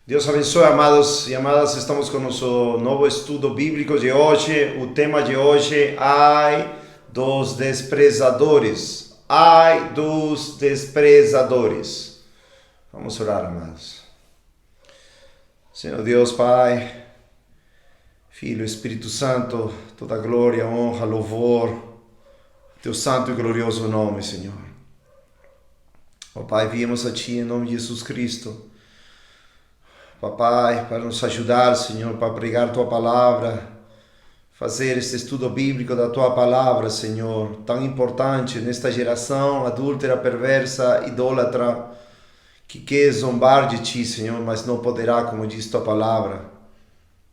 Deus abençoe, amados e amadas. Estamos com o nosso novo estudo bíblico de hoje. O tema de hoje, ai dos desprezadores. Ai dos desprezadores. Vamos orar, amados. Senhor Deus, Pai, Filho, Espírito Santo, toda glória, honra, louvor, teu santo e glorioso nome, Senhor. Ó Pai, viemos a Ti em nome de Jesus Cristo. Papai, para nos ajudar, Senhor, para pregar Tua Palavra, fazer este estudo bíblico da Tua Palavra, Senhor, tão importante nesta geração adúltera, perversa, idólatra, que quer zombar de Ti, Senhor, mas não poderá, como diz Tua Palavra.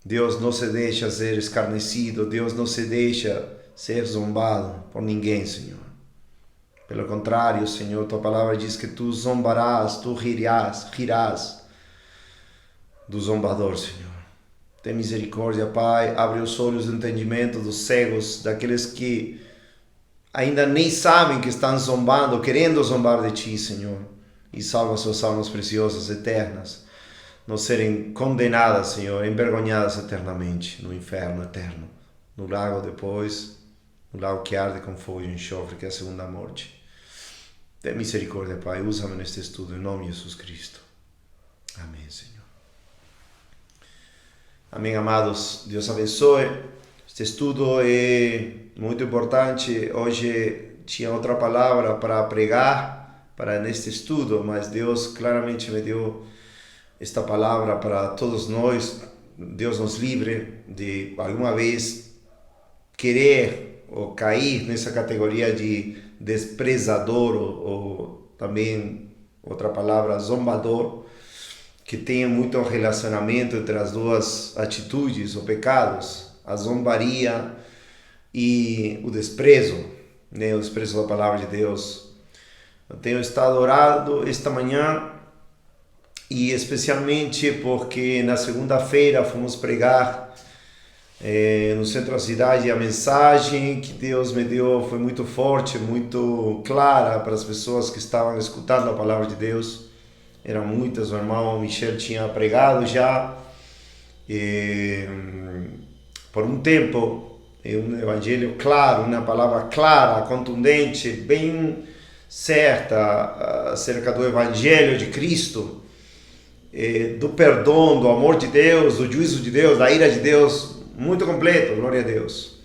Deus não se deixa ser escarnecido, Deus não se deixa ser zombado por ninguém, Senhor. Pelo contrário, Senhor, Tua Palavra diz que Tu zombarás, Tu rirás do zombador, Senhor. Tem misericórdia, Pai, abre os olhos do entendimento dos cegos, daqueles que ainda nem sabem que estão zombando, querendo zombar de Ti, Senhor, e salva suas almas preciosas, eternas, não serem condenadas, Senhor, envergonhadas eternamente, no inferno eterno, no lago depois, no lago que arde com fogo e enxofre, que é a segunda morte. Tem misericórdia, Pai, usa-me neste estudo, em nome de Jesus Cristo. Amém, Senhor. Amém, amados. Deus abençoe. Este estudo é muito importante. Hoje tinha outra palavra para pregar para neste estudo, mas Deus claramente me deu esta palavra para todos nós. Deus nos livre de alguma vez querer ou cair nessa categoria de desprezador ou também outra palavra, zombador, que tenha muito relacionamento entre as duas atitudes ou pecados, a zombaria e o desprezo, né? O desprezo da palavra de Deus. Eu tenho estado orando esta manhã e especialmente porque na segunda-feira fomos pregar no centro da cidade, e a mensagem que Deus me deu foi muito forte, muito clara para as pessoas que estavam escutando a palavra de Deus. Eram muitas, o irmão Michel tinha pregado já por um tempo, um evangelho claro, uma palavra clara, contundente, bem certa acerca do evangelho de Cristo, do perdão, do amor de Deus, do juízo de Deus, da ira de Deus, muito completo, glória a Deus.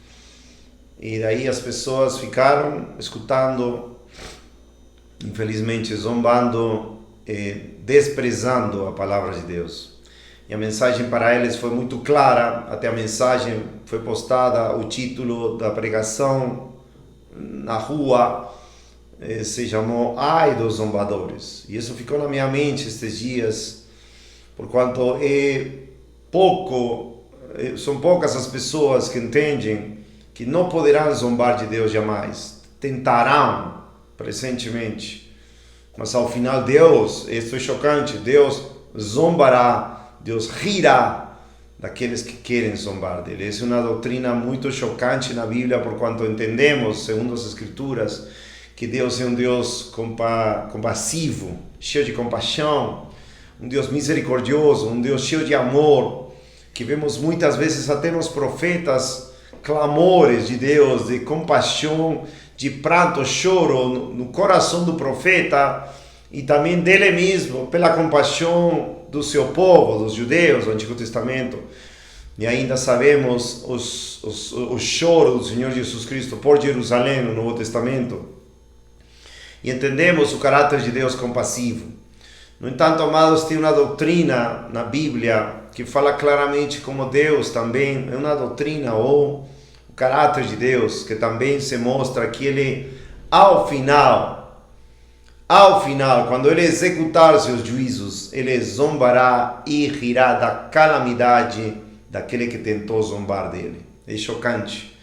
E daí as pessoas ficaram escutando, infelizmente zombando, desprezando a palavra de Deus. E a mensagem para eles foi muito clara. Até a mensagem foi postada, o título da pregação na rua se chamou Ai dos Zombadores. E isso ficou na minha mente estes dias, porquanto são poucas as pessoas que entendem que não poderão zombar de Deus jamais. Tentarão presentemente, mas ao final Deus, isso é chocante, Deus zombará, Deus rirá daqueles que querem zombar dele. Essa é uma doutrina muito chocante na Bíblia, porquanto entendemos, segundo as Escrituras, que Deus é um Deus compassivo, cheio de compaixão, um Deus misericordioso, um Deus cheio de amor, que vemos muitas vezes até nos profetas clamores de Deus, de compaixão, de pranto, choro no coração do profeta e também dele mesmo, pela compaixão do seu povo, dos judeus do Antigo Testamento. E ainda sabemos o choro do Senhor Jesus Cristo por Jerusalém no Novo Testamento. E entendemos o caráter de Deus compassivo. No entanto, amados, tem uma doutrina na Bíblia que fala claramente como Deus também é uma doutrina ou o caráter de Deus, que também se mostra que Ele, ao final, quando Ele executar seus juízos, Ele zombará e rirá da calamidade daquele que tentou zombar dele. É chocante.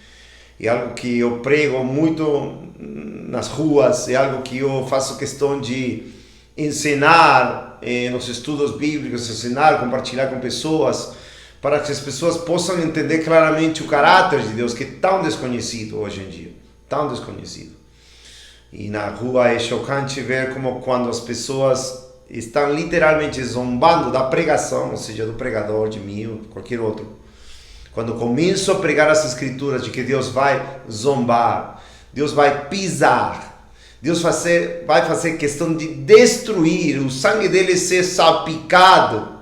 É algo que eu prego muito nas ruas, é algo que eu faço questão de ensinar nos estudos bíblicos, ensinar, compartilhar com pessoas, para que as pessoas possam entender claramente o caráter de Deus, que é tão desconhecido hoje em dia, tão desconhecido. E na rua é chocante ver como quando as pessoas estão literalmente zombando da pregação, ou seja, do pregador, de mim ou de qualquer outro. Quando começo a pregar as escrituras de que Deus vai zombar, Deus vai pisar, Deus vai fazer questão de destruir, o sangue dele ser salpicado,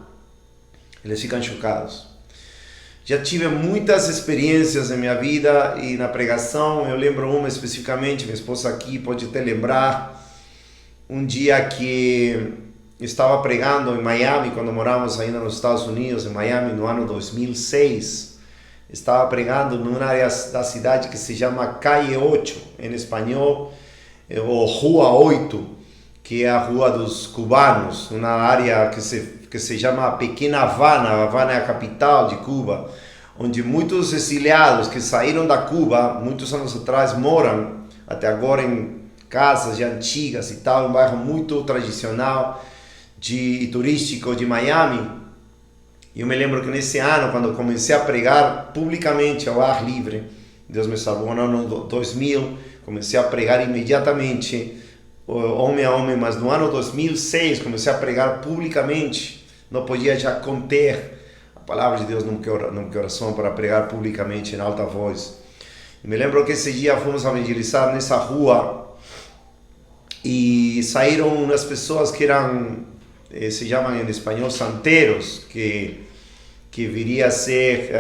eles ficam chocados. Já tive muitas experiências na minha vida e na pregação. Eu lembro uma especificamente, minha esposa aqui pode até lembrar, um dia que estava pregando em Miami, quando morávamos ainda nos Estados Unidos, em Miami, no ano 2006. Estava pregando numa área da cidade que se chama Calle 8, em espanhol, ou Rua 8, que é a Rua dos Cubanos, uma área que se chama Pequena Havana. Havana é a capital de Cuba, onde muitos exiliados que saíram da Cuba, muitos anos atrás, moram até agora em casas já antigas e tal, um bairro muito tradicional e turístico de Miami. E eu me lembro que nesse ano, quando eu comecei a pregar publicamente ao ar livre, Deus me salvou no ano 2000, comecei a pregar imediatamente, homem a homem, mas no ano 2006 comecei a pregar publicamente, não podia já conter a palavra de Deus no meu coração para pregar publicamente em alta voz. E me lembro que esse dia fomos evangelizar nessa rua e saíram umas pessoas que eram, se chamam em espanhol santeros, que viria a ser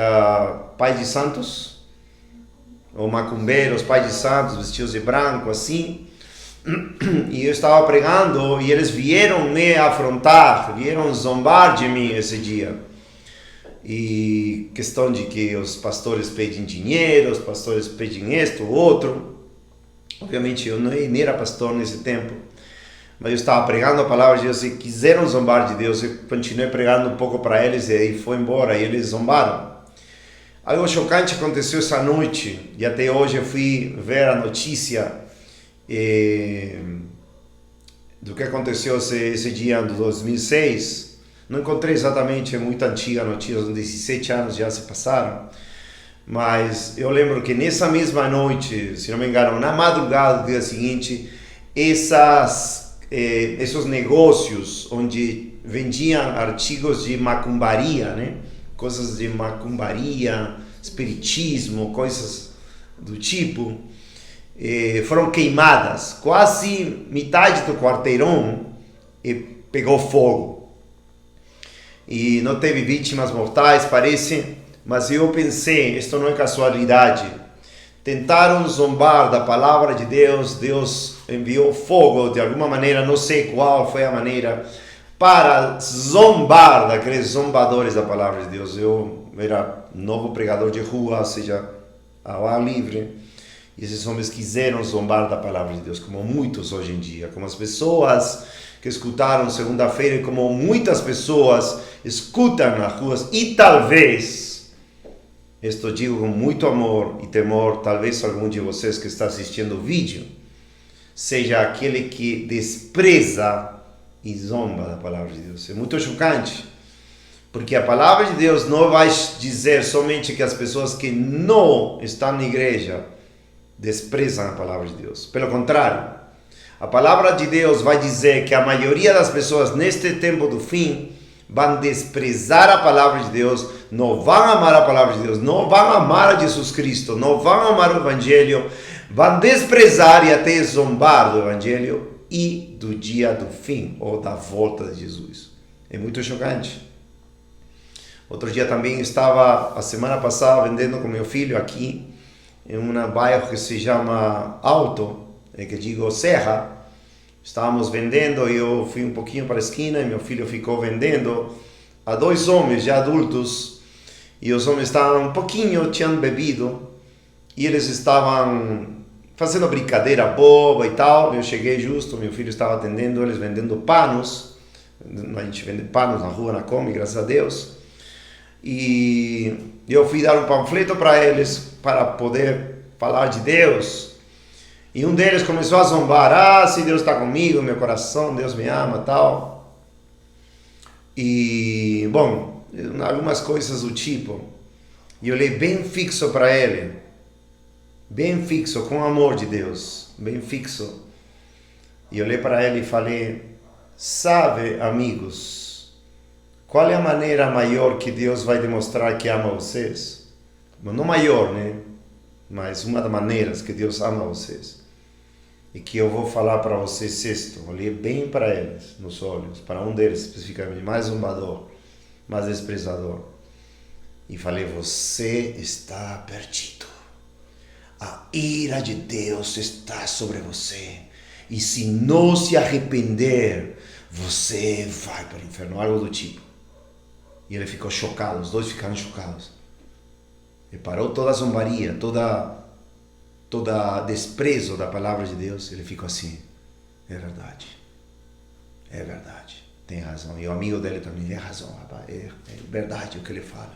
pai de santos, ou macumbeiros, pai de santos, vestidos de branco, assim. E eu estava pregando e eles vieram me afrontar, vieram zombar de mim esse dia. E questão de que os pastores pedem dinheiro, os pastores pedem isto, outro. Obviamente eu nem era pastor nesse tempo, mas eu estava pregando a palavra de Deus e quiseram zombar de Deus. Eu continuei pregando um pouco para eles e aí foi embora e eles zombaram. Algo chocante aconteceu essa noite e até hoje eu fui ver a notícia do que aconteceu esse dia de 2006. Não encontrei exatamente, é muito antiga a notícia, 17 anos já se passaram. Mas eu lembro que nessa mesma noite, se não me engano, na madrugada do dia seguinte, esses negócios onde vendiam artigos de macumbaria, né? Coisas de macumbaria, espiritismo, coisas do tipo, foram queimadas. Quase metade do quarteirão pegou fogo. E não teve vítimas mortais, parece, mas eu pensei, isto não é casualidade. Tentaram zombar da palavra de Deus, Deus enviou fogo de alguma maneira, não sei qual foi a maneira, para zombar daqueles zombadores da palavra de Deus. Eu era novo pregador de rua, ou seja, ao ar livre, e esses homens quiseram zombar da palavra de Deus, como muitos hoje em dia, como as pessoas que escutaram segunda-feira, como muitas pessoas escutam nas ruas, e talvez, isto digo com muito amor e temor, talvez algum de vocês que está assistindo o vídeo, seja aquele que despreza e zomba da palavra de Deus. É muito chocante, porque a palavra de Deus não vai dizer somente que as pessoas que não estão na igreja desprezam a palavra de Deus. Pelo contrário, a palavra de Deus vai dizer que a maioria das pessoas neste tempo do fim vão desprezar a palavra de Deus, não vão amar a palavra de Deus, não vão amar a Jesus Cristo, não vão amar o Evangelho, vão desprezar e até zombar do Evangelho e do dia do fim, ou da volta de Jesus. É muito chocante. Outro dia também estava, a semana passada, vendendo com meu filho aqui, em um bairro que se chama Alto, que digo Serra. Estávamos vendendo e eu fui um pouquinho para a esquina e meu filho ficou vendendo a dois homens já adultos, e os homens estavam um pouquinho, tinham bebido, e eles estavam fazendo brincadeira boba e tal. Eu cheguei justo, meu filho estava atendendo eles, vendendo panos. A gente vende panos na rua, na Come, graças a Deus. E eu fui dar um panfleto para eles, para poder falar de Deus. E um deles começou a zombar: se Deus está comigo, meu coração, Deus me ama, tal. E, bom, algumas coisas do tipo. E eu olhei bem fixo para ele, bem fixo, com o amor de Deus, bem fixo. E olhei para ele e falei: Sabe, amigos, qual é a maneira maior que Deus vai demonstrar que ama vocês? Não maior, né? Mas uma das maneiras que Deus ama vocês. E que eu vou falar para vocês sexto. Olhei bem para eles, nos olhos, para um deles especificamente, mais zombador, mais desprezador. E falei, você está perdido. A ira de Deus está sobre você. E se não se arrepender, você vai para o inferno, algo do tipo. E ele ficou chocado, os dois ficaram chocados. E parou toda a zombaria, toda desprezo da palavra de Deus. Ele ficou assim, é verdade, tem razão. E o amigo dele também, é razão, rapaz, é verdade o que ele fala.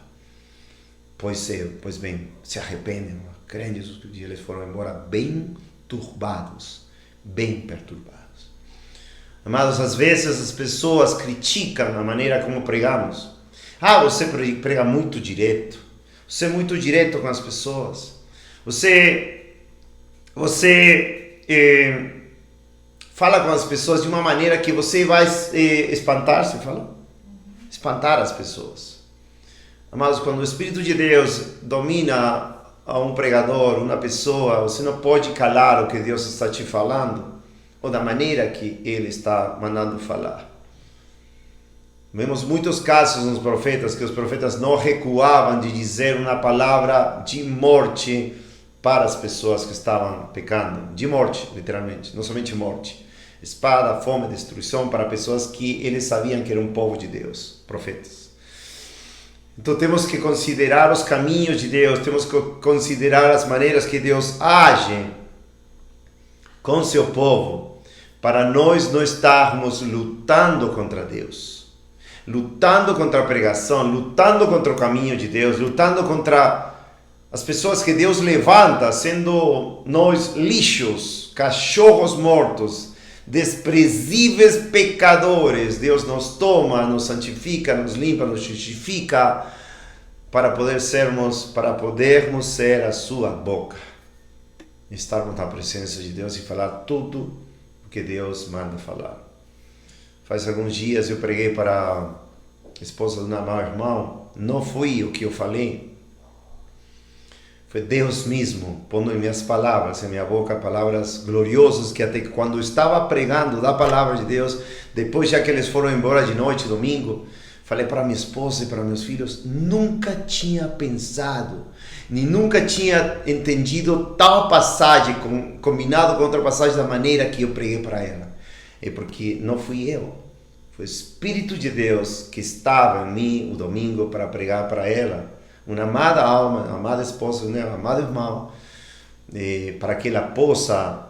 Pois bem, se arrependem, creem em Jesus, que eles foram embora bem turbados, bem perturbados. Amados, às vezes as pessoas criticam a maneira como pregamos. Você prega muito direto. Você é muito direto com as pessoas. Você fala com as pessoas de uma maneira que você vai espantar as pessoas. Amados, quando o Espírito de Deus domina a um pregador, uma pessoa, você não pode calar o que Deus está te falando, ou da maneira que Ele está mandando falar. Vemos muitos casos nos profetas, que os profetas não recuavam de dizer uma palavra de morte para as pessoas que estavam pecando. De morte, literalmente, não somente morte. Espada, fome, destruição para pessoas que eles sabiam que eram um povo de Deus, profetas. Então temos que considerar os caminhos de Deus, temos que considerar as maneiras que Deus age com seu povo, para nós não estarmos lutando contra Deus, lutando contra a pregação, lutando contra o caminho de Deus, lutando contra as pessoas que Deus levanta, sendo nós lixos, cachorros mortos, desprezíveis pecadores. Deus nos toma, nos santifica, nos limpa, nos justifica para podermos ser a sua boca, estarmos na presença de Deus e falar tudo o que Deus manda falar. Faz alguns dias eu preguei para a esposa do meu irmão. Não foi o que eu falei, foi Deus mesmo pondo em minhas palavras, em minha boca, palavras gloriosas, que até que quando eu estava pregando da palavra de Deus, depois já que eles foram embora de noite, domingo, falei para minha esposa e para meus filhos, nunca tinha pensado, nem nunca tinha entendido tal passagem, combinado com outra passagem da maneira que eu preguei para ela. É porque não fui eu, foi o Espírito de Deus que estava em mim o domingo para pregar para ela, uma amada alma, uma amada esposa, um amado irmão, para que ela possa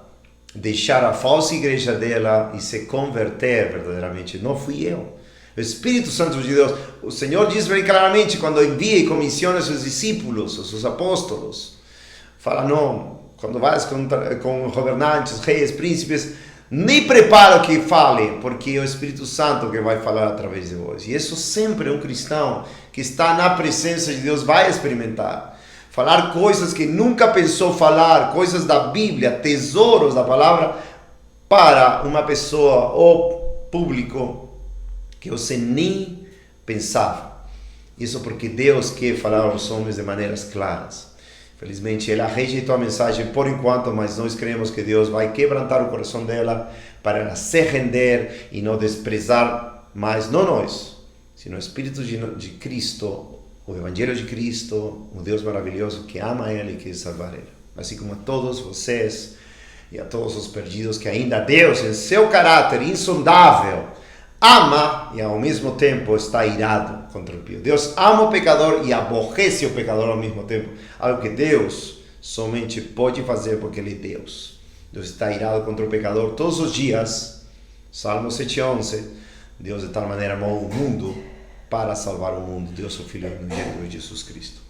deixar a falsa igreja dela e se converter verdadeiramente. Não fui eu. O Espírito Santo de Deus. O Senhor diz bem claramente, quando envia e comissiona seus discípulos, os seus apóstolos, fala, não, quando vais com governantes, reis, príncipes, nem prepara o que fale, porque é o Espírito Santo que vai falar através de vós. E isso sempre um cristão que está na presença de Deus vai experimentar. Falar coisas que nunca pensou falar, coisas da Bíblia, tesouros da palavra, para uma pessoa ou público que você nem pensava. Isso porque Deus quer falar aos homens de maneiras claras. Felizmente ela rejeitou a mensagem por enquanto, mas nós cremos que Deus vai quebrantar o coração dela para ela se render e não desprezar mais, não nós, sino o Espírito de Cristo, o Evangelho de Cristo, um Deus maravilhoso que ama ela e quer salvar ela. Assim como a todos vocês e a todos os perdidos que ainda Deus, em seu caráter insondável, ama e ao mesmo tempo está irado contra o pecador. Deus ama o pecador e aborrece o pecador ao mesmo tempo. Algo que Deus somente pode fazer porque Ele é Deus. Deus está irado contra o pecador todos os dias. Salmo 7:11. Deus de tal maneira amou o mundo para salvar o mundo. Deus, o Filho unigênito de Jesus Cristo.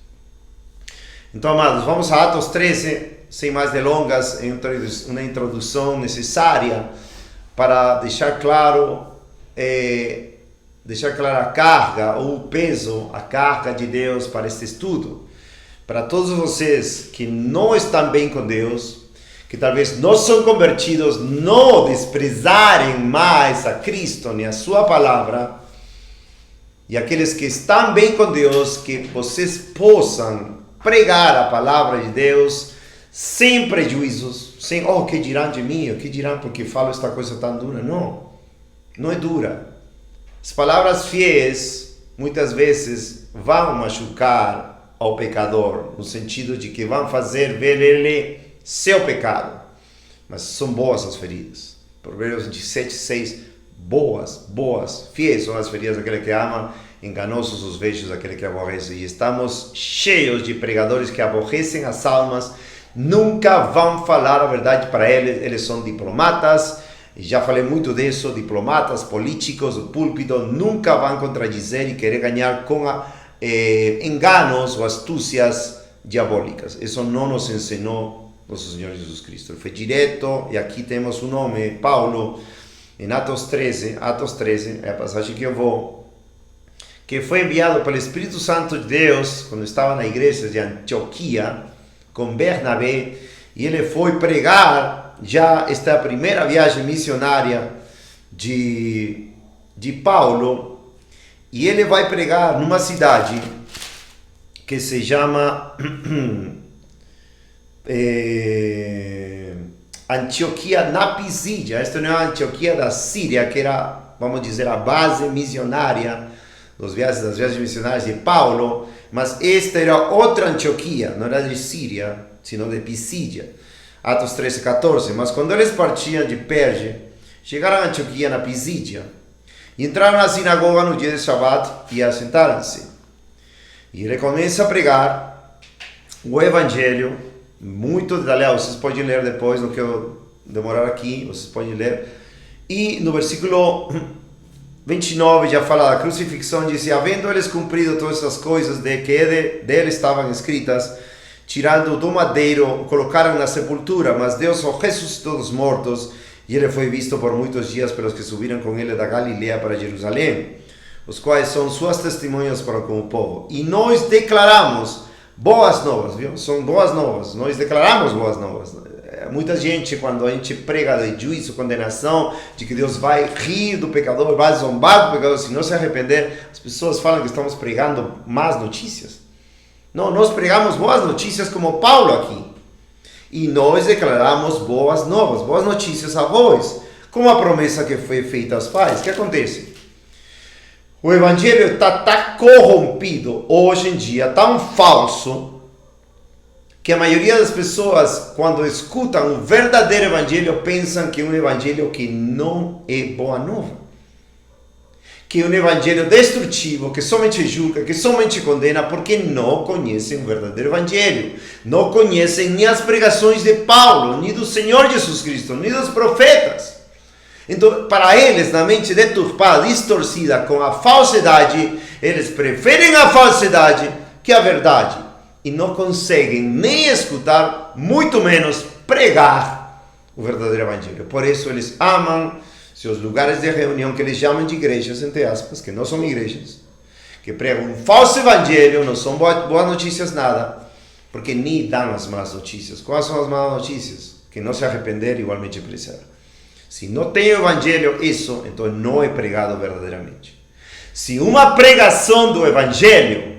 Então, amados, vamos a Atos 13, sem mais delongas, uma introdução necessária para deixar clara a carga ou o peso, a carga de Deus para este estudo. Para todos vocês que não estão bem com Deus, que talvez não são convertidos, não desprezarem mais a Cristo nem a sua palavra, e aqueles que estão bem com Deus, que vocês possam pregar a palavra de Deus sem prejuízos, sem, oh, que dirão de mim, o que dirão porque falo esta coisa tão dura. Não, não é dura. As palavras fiéis, muitas vezes, vão machucar ao pecador, no sentido de que vão fazer ver ele seu pecado. Mas são boas as feridas. Provérbios 27, 6, boas, fiéis são as feridas daquele que ama, enganosos os beijos daquele que aborrece. E estamos cheios de pregadores que aborrecem as almas, nunca vão falar a verdade para eles são diplomatas, já falei muito disso, diplomatas, políticos, do púlpito, nunca vão contradizer e querer ganhar com enganos ou astúcias diabólicas. Isso não nos ensinou nosso Senhor Jesus Cristo. Ele foi direto, e aqui temos o nome, Paulo, em Atos 13, é a passagem que eu vou, que foi enviado pelo Espírito Santo de Deus, quando estava na igreja de Antioquia, com Bernabé, e ele foi pregar, já esta primeira viagem missionária de Paulo, e ele vai pregar numa cidade que se chama Antioquia na Pisídia. Esta não é a Antioquia da Síria, que era, vamos dizer, a base missionária das viagens missionárias de Paulo, mas esta era outra Antioquia, não era de Síria, sino de Pisídia. Atos 13, 14. Mas quando eles partiam de Perge, chegaram a Antioquia na Pisídia, entraram na sinagoga no dia de Shabat e assentaram-se. E ele começa a pregar o Evangelho, muito detalhado, vocês podem ler depois, no que eu demorar aqui, vocês podem ler. E no versículo 29 já fala da crucifixão, diz: havendo eles cumprido todas essas coisas de que dele estavam escritas, tirando do madeiro, colocaram na sepultura, mas Deus o ressuscitou dos mortos, e ele foi visto por muitos dias pelos que subiram com ele da Galileia para Jerusalém, os quais são suas testemunhas para com o povo. E nós declaramos boas novas, viu? São boas novas, nós declaramos boas novas. Muita gente, quando a gente prega de juízo, condenação, de que Deus vai rir do pecador, vai zombar do pecador se não se arrepender, as pessoas falam que estamos pregando más notícias. Não, nós pregamos boas notícias como Paulo aqui. E nós declaramos boas novas, boas notícias a vós, como a promessa que foi feita aos pais. O que acontece? O Evangelho está corrompido hoje em dia, tão falso, que a maioria das pessoas, quando escutam um verdadeiro Evangelho, pensam que é um Evangelho que não é boa nova. Que é um Evangelho destrutivo, que somente julga, que somente condena, porque não conhecem o verdadeiro Evangelho. Não conhecem nem as pregações de Paulo, nem do Senhor Jesus Cristo, nem dos profetas. Então, para eles, na mente deturpada, distorcida, com a falsidade, eles preferem a falsidade que a verdade. E não conseguem nem escutar, muito menos pregar o verdadeiro Evangelho. Por isso eles amam seus lugares de reunião, que eles chamam de igrejas, entre aspas, que não são igrejas, que pregam um falso Evangelho, não são boas notícias nada, porque nem dão as más notícias. Quais são as más notícias? Que não se arrepender igualmente perecerá. Se não tem o Evangelho, isso, então não é pregado verdadeiramente. Se uma pregação do Evangelho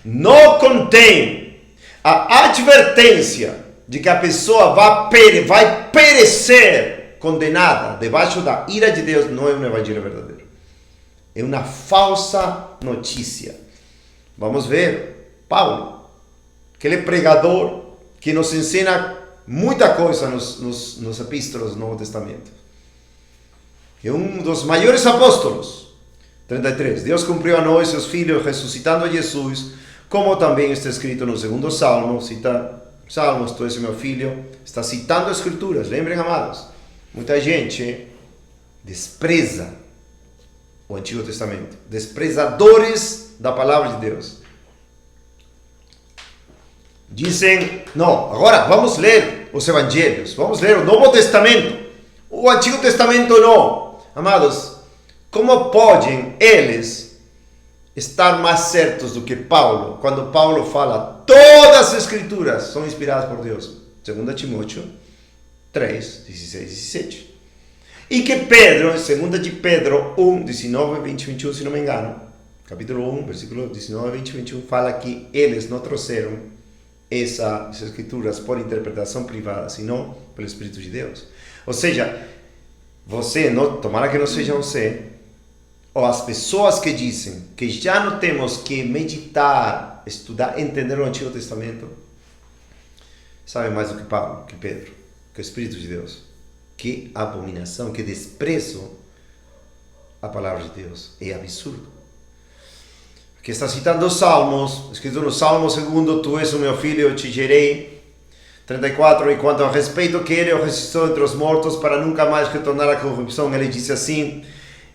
não contém a advertência de que a pessoa vai perecer condenada debaixo da ira de Deus, não é um Evangelho verdadeiro. É uma falsa notícia. Vamos ver Paulo, aquele pregador que nos ensina muita coisa nos epístolas do Novo Testamento. É um dos maiores apóstolos. 33. Deus cumpriu a nós, seus filhos, ressuscitando a Jesus, como também está escrito no segundo Salmo, cita Salmos, tu és meu filho, está citando as Escrituras. Lembrem, amados, muita gente despreza o Antigo Testamento, desprezadores da palavra de Deus. Dizem, não, agora vamos ler os Evangelhos, vamos ler o Novo Testamento, o Antigo Testamento não. Amados, como podem eles estar mais certos do que Paulo, quando Paulo fala todas as Escrituras são inspiradas por Deus? 2 Timóteo 3, 16 e 17. E que Pedro, 2 de Pedro 1, 19, 20 e 21, se não me engano, capítulo 1, versículo 19, 20 e 21, fala que eles não trouxeram essas escrituras por interpretação privada, senão pelo Espírito de Deus. Ou seja, você, não, tomara que não seja você, ou as pessoas que dizem que já não temos que meditar, estudar, entender o Antigo Testamento, sabem mais do que Paulo, que Pedro, que o Espírito de Deus. Que abominação, que desprezo a palavra de Deus. É absurdo. Aqui está citando os Salmos, escrito no Salmo 2, tu és o meu filho, eu te gerei. 34, e quanto ao respeito que ele o ressuscitou entre os mortos para nunca mais retornar à corrupção, ele disse assim,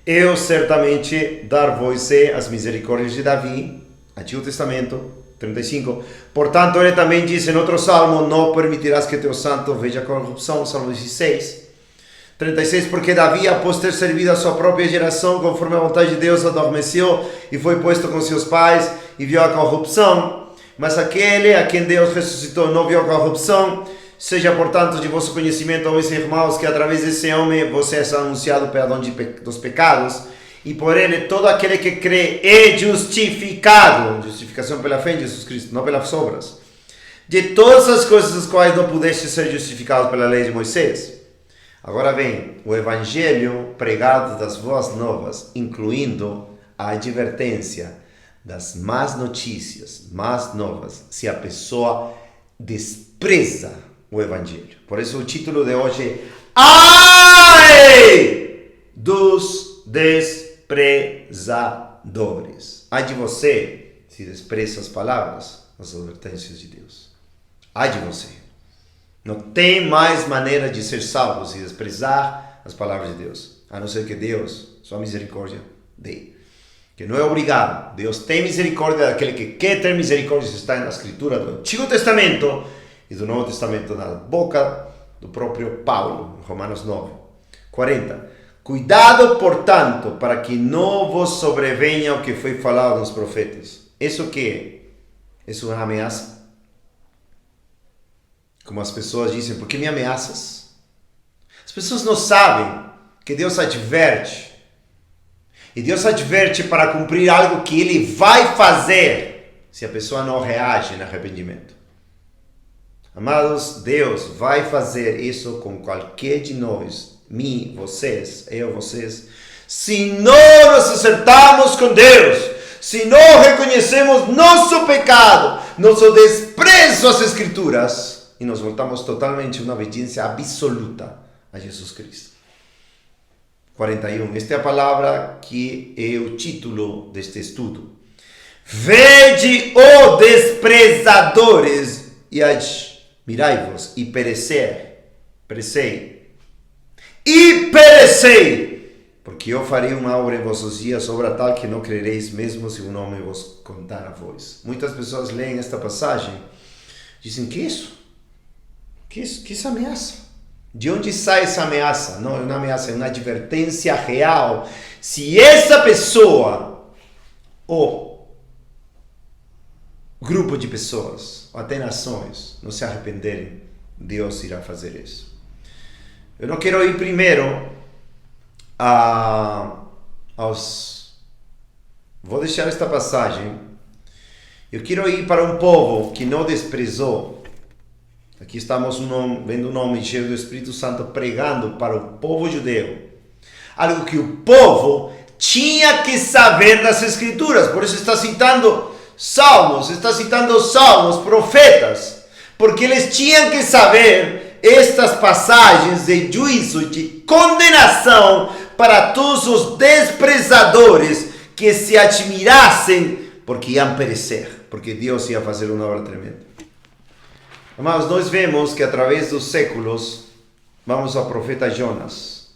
eu certamente dar-vos-ei as misericórdias de Davi, Antigo Testamento, 35. Portanto, ele também disse em outro salmo, não permitirás que teu santo veja corrupção, Salmo 16. 36, porque Davi, após ter servido a sua própria geração, conforme a vontade de Deus, adormeceu e foi posto com seus pais e viu a corrupção. Mas aquele a quem Deus ressuscitou não viu a corrupção. Seja, portanto, de vosso conhecimento, homens e irmãos, que através desse homem você é anunciado o perdão dos pecados, e por ele todo aquele que crê é justificado. Justificação pela fé em Jesus Cristo, não pelas obras. De todas as coisas as quais não pudeste ser justificado pela lei de Moisés. Agora vem o evangelho pregado das boas novas, incluindo a advertência das más notícias, más novas, se a pessoa despreza o evangelho. Por isso o título de hoje é Ai dos desprezadores. Ai de você se despreza as palavras, as advertências de Deus. Ai de você. Não tem mais maneira de ser salvo se desprezar as palavras de Deus, a não ser que Deus, sua misericórdia, dê. Que não é obrigado. Deus tem misericórdia daquele que quer ter misericórdia, isso está na escritura do Antigo Testamento e do Novo Testamento, na boca do próprio Paulo, em Romanos 9. 40. Cuidado, portanto, para que não vos sobrevenha o que foi falado nos profetas. Isso que é? Isso é uma ameaça? Como as pessoas dizem, por que me ameaças? As pessoas não sabem que Deus adverte. E Deus adverte para cumprir algo que Ele vai fazer se a pessoa não reage no arrependimento. Amados, Deus vai fazer isso com qualquer de nós, mim, vocês, eu, vocês, se não nos acertarmos com Deus, se não reconhecemos nosso pecado, nosso desprezo às Escrituras, e nos voltamos totalmente uma obediência absoluta a Jesus Cristo. 41. Esta é a palavra que é o título deste estudo. Vede, ó desprezadores, e admirai-vos, e perecei, porque eu farei uma obra em vossos dias, obra tal que não crereis mesmo se um homem vos contar a vós. Muitas pessoas leem esta passagem e dizem, que isso? Que essa ameaça? De onde sai essa ameaça? Não é uma ameaça, é uma advertência real. Se essa pessoa, ou grupo de pessoas, ou até nações, não se arrependerem, Deus irá fazer isso. Eu não quero ir primeiro Vou deixar esta passagem. Eu quero ir para um povo que não desprezou. Aqui estamos vendo um homem cheio do Espírito Santo pregando para o povo judeu. Algo que o povo tinha que saber das Escrituras. Por isso está citando Salmos, profetas. Porque eles tinham que saber estas passagens de juízo, de condenação para todos os desprezadores que se admirassem porque iam perecer. Porque Deus ia fazer uma obra tremenda. Amados, nós vemos que através dos séculos, vamos ao profeta Jonas,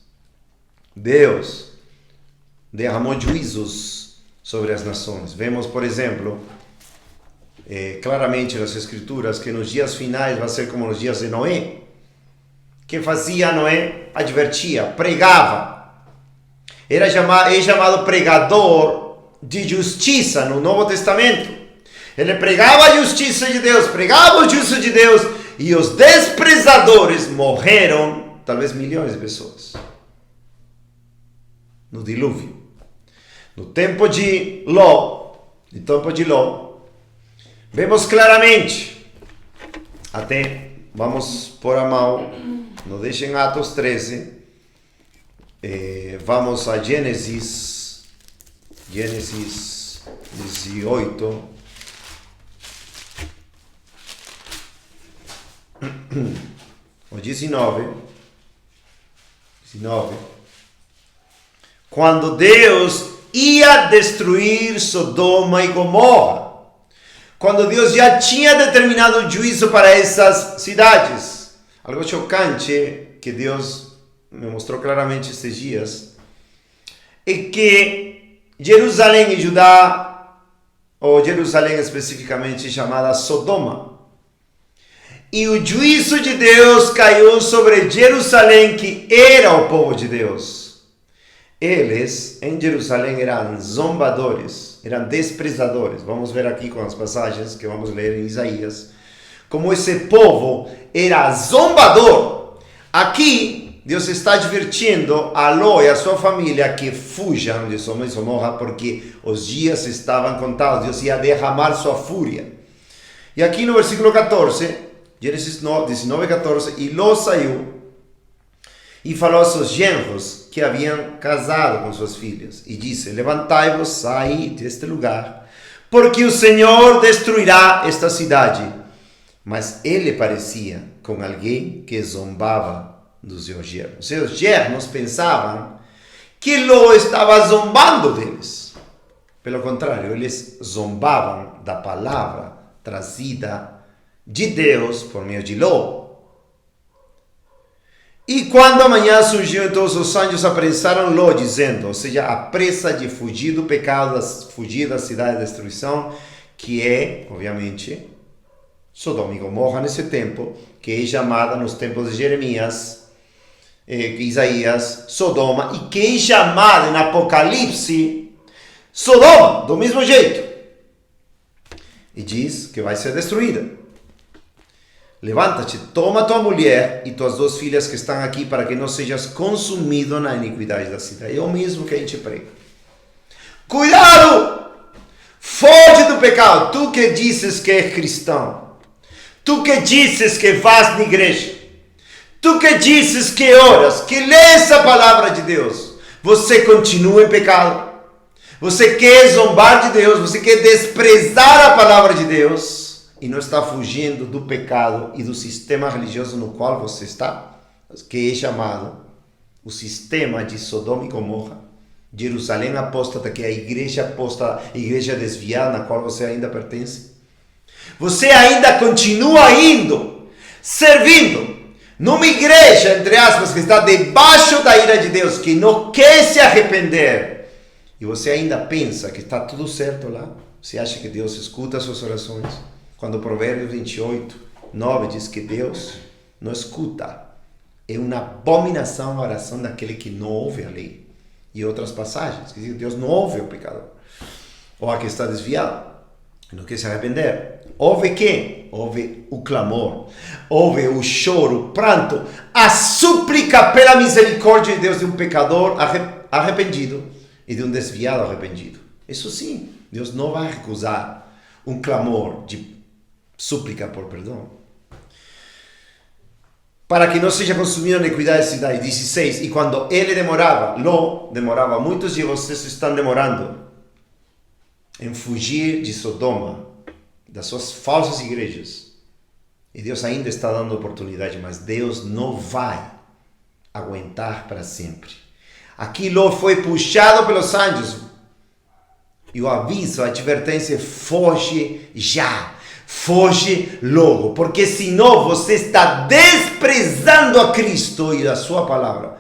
Deus derramou juízos sobre as nações. Vemos, por exemplo, claramente nas Escrituras, que nos dias finais vai ser como nos dias de Noé. O que fazia Noé? Advertia, pregava. É chamado pregador de justiça no Novo Testamento. Ele pregava a justiça de Deus, pregava o juízo de Deus e os desprezadores morreram, talvez milhões de pessoas, no dilúvio. No tempo de Ló, vemos claramente, até vamos pôr a mão, não deixem Atos 13, vamos a Gênesis 18, o 19, quando Deus ia destruir Sodoma e Gomorra, quando Deus já tinha determinado o juízo para essas cidades. Algo chocante que Deus me mostrou claramente estes dias é que Jerusalém e Judá, ou Jerusalém especificamente chamada Sodoma, e o juízo de Deus caiu sobre Jerusalém, que era o povo de Deus. Eles, em Jerusalém, eram zombadores, eram desprezadores. Vamos ver aqui com as passagens que vamos ler em Isaías, como esse povo era zombador. Aqui, Deus está advertindo a Ló e a sua família que fujam de Sodoma e Gomorra, porque os dias estavam contados. Deus ia derramar sua fúria. E aqui no versículo 14, Gênesis 19, 14, e Ló saiu e falou a seus genros que haviam casado com suas filhas, e disse: levantai-vos, saí deste lugar, porque o Senhor destruirá esta cidade. Mas ele parecia com alguém que zombava dos seus yernos. Seus yernos pensavam que Ló estava zombando deles. Pelo contrário, eles zombavam da palavra trazida de Deus por meio de Ló. E quando a manhã surgiu, então os anjos apressaram Ló, dizendo, ou seja, a pressa de fugir do pecado, fugir da cidade da destruição, que é, obviamente, Sodoma e Gomorra nesse tempo, que é chamada nos tempos de Jeremias, Isaías, Sodoma, e que é chamada em Apocalipse, Sodoma, do mesmo jeito. E diz que vai ser destruída. Levanta-te, toma tua mulher e tuas duas filhas que estão aqui, para que não sejas consumido na iniquidade da cidade. É o mesmo que a gente prega. Cuidado! Foge do pecado. Tu que dizes que é cristão. Tu que dizes que vais na igreja. Tu que dizes que oras, que lês a palavra de Deus. Você continua em pecado. Você quer zombar de Deus. Você quer desprezar a palavra de Deus. E não está fugindo do pecado e do sistema religioso no qual você está, que é chamado o sistema de Sodoma e Gomorra, Jerusalém apóstata, que é a igreja apóstata, a igreja desviada na qual você ainda pertence. Você ainda continua indo, servindo, numa igreja, entre aspas, que está debaixo da ira de Deus, que não quer se arrepender, e você ainda pensa que está tudo certo lá. Você acha que Deus escuta as suas orações? Quando o Provérbios 28, 9 diz que Deus não escuta. É uma abominação a oração daquele que não ouve a lei. E outras passagens que dizem que Deus não ouve o pecador. Ou a que está desviado, não quer se arrepender. Ouve quem? Ouve o clamor. Ouve o choro, o pranto, a súplica pela misericórdia de Deus de um pecador arrependido e de um desviado arrependido. Isso sim, Deus não vai recusar um clamor de súplica por perdão. Para que não seja consumido na iniquidade da cidade. 16. E quando ele demorava, Ló demorava, muitos de vocês estão demorando em fugir de Sodoma, das suas falsas igrejas. E Deus ainda está dando oportunidade, mas Deus não vai aguentar para sempre. Aqui Ló foi puxado pelos anjos. E o aviso, a advertência, foge já. Foge logo, porque senão você está desprezando a Cristo e a sua palavra.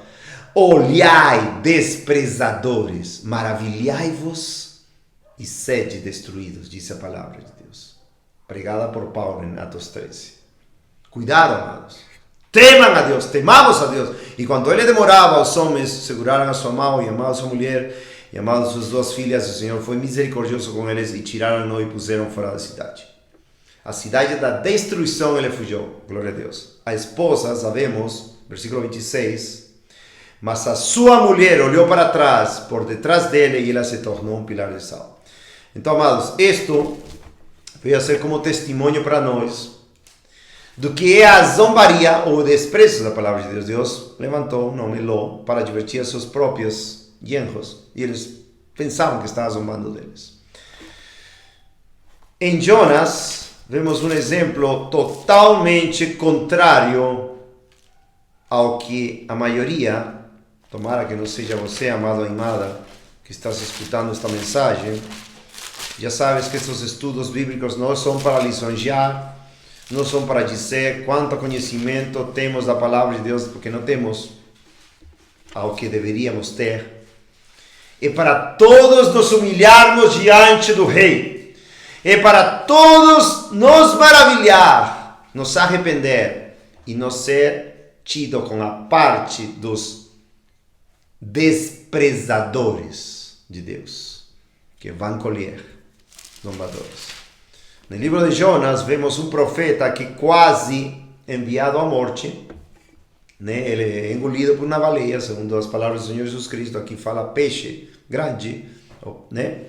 Olhai, desprezadores, maravilhai-vos e sede destruídos, disse a palavra de Deus, pregada por Paulo em Atos 13. Cuidado, amados. Temam a Deus, temamos a Deus. E quando ele demorava, os homens seguraram a sua mão e amaram a sua mulher e amaram suas duas filhas. O Senhor foi misericordioso com eles e tiraram-no e puseram fora da cidade. A cidade da destruição ele fugiu. Glória a Deus. A esposa, sabemos, versículo 26, mas a sua mulher olhou para trás, por detrás dele, e ela se tornou um pilar de sal. Então, amados, isto veio a ser como testemunho para nós do que é a zombaria ou o desprezo da palavra de Deus. Deus levantou o nome Ló para divertir seus próprios genros, e eles pensavam que estava zombando deles. Em Jonas, vemos um exemplo totalmente contrário ao que a maioria, tomara que não seja você, amado ou amada, que estás escutando esta mensagem, já sabes que esses estudos bíblicos não são para lisonjear, não são para dizer quanto conhecimento temos da palavra de Deus, porque não temos ao que deveríamos ter. É para todos nos humilharmos diante do Rei. É para todos nos maravilhar, nos arrepender e não ser tido com a parte dos desprezadores de Deus, que vão colher zombadores. No livro de Jonas, vemos um profeta que quase enviado à morte, né? Ele é engolido por uma baleia, segundo as palavras do Senhor Jesus Cristo. Aqui fala peixe grande, né?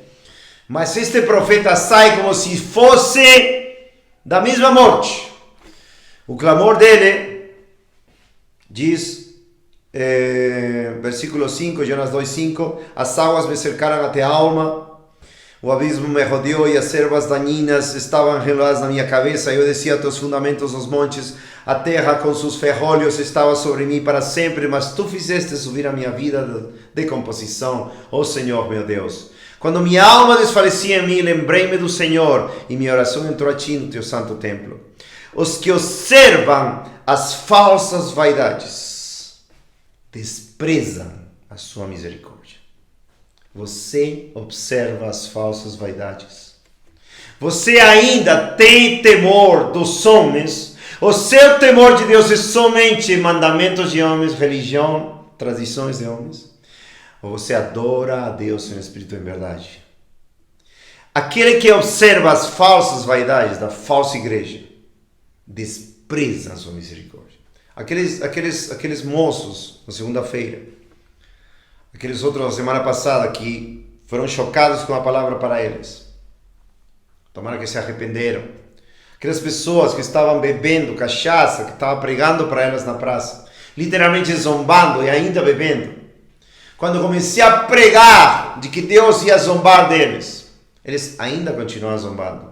Mas este profeta sai como se fosse da mesma morte. O clamor dele diz, versículo 5, Jonas 2:5, as águas me cercaram até a alma, o abismo me rodeou e as ervas daninhas estavam enroladas na minha cabeça. Eu descia até os fundamentos dos montes, a terra com seus ferrolhos estava sobre mim para sempre, mas tu fizeste subir a minha vida de decomposição, ó Senhor meu Deus. Quando minha alma desfalecia em mim, lembrei-me do Senhor, e minha oração entrou a ti no teu santo templo. Os que observam as falsas vaidades desprezam a sua misericórdia. Você observa as falsas vaidades. Você ainda tem temor dos homens. O seu temor de Deus é somente mandamentos de homens, religião, tradições de homens? Ou você adora a Deus em espírito e em verdade? Aquele que observa as falsas vaidades da falsa igreja despreza a sua misericórdia. Aqueles moços na segunda-feira, aqueles outros na semana passada que foram chocados com a palavra para eles, tomara que se arrependeram. Aquelas pessoas que estavam bebendo cachaça, que estavam pregando para elas na praça, literalmente zombando e ainda bebendo. Quando comecei a pregar de que Deus ia zombar deles, eles ainda continuam zombando.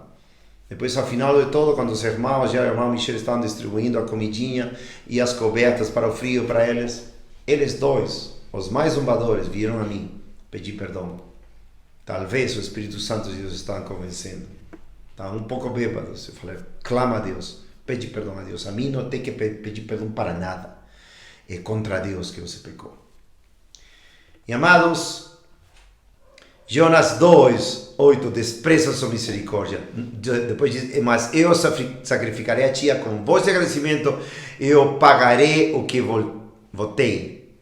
Depois, ao final de todo, quando os irmãos e a irmã Michelle estavam distribuindo a comidinha e as cobertas para o frio para eles, eles dois, os mais zombadores, vieram a mim pedir perdão. Talvez o Espírito Santo de Deus estava convencendo. Estavam um pouco bêbados. Eu falei, clama a Deus, pede perdão a Deus. A mim não tem que pedir perdão para nada. É contra Deus que você pecou. E amados, Jonas 2:8 despreza sua misericórdia. Depois diz, mas eu sacrificarei a ti com voz de agradecimento, eu pagarei o que votei,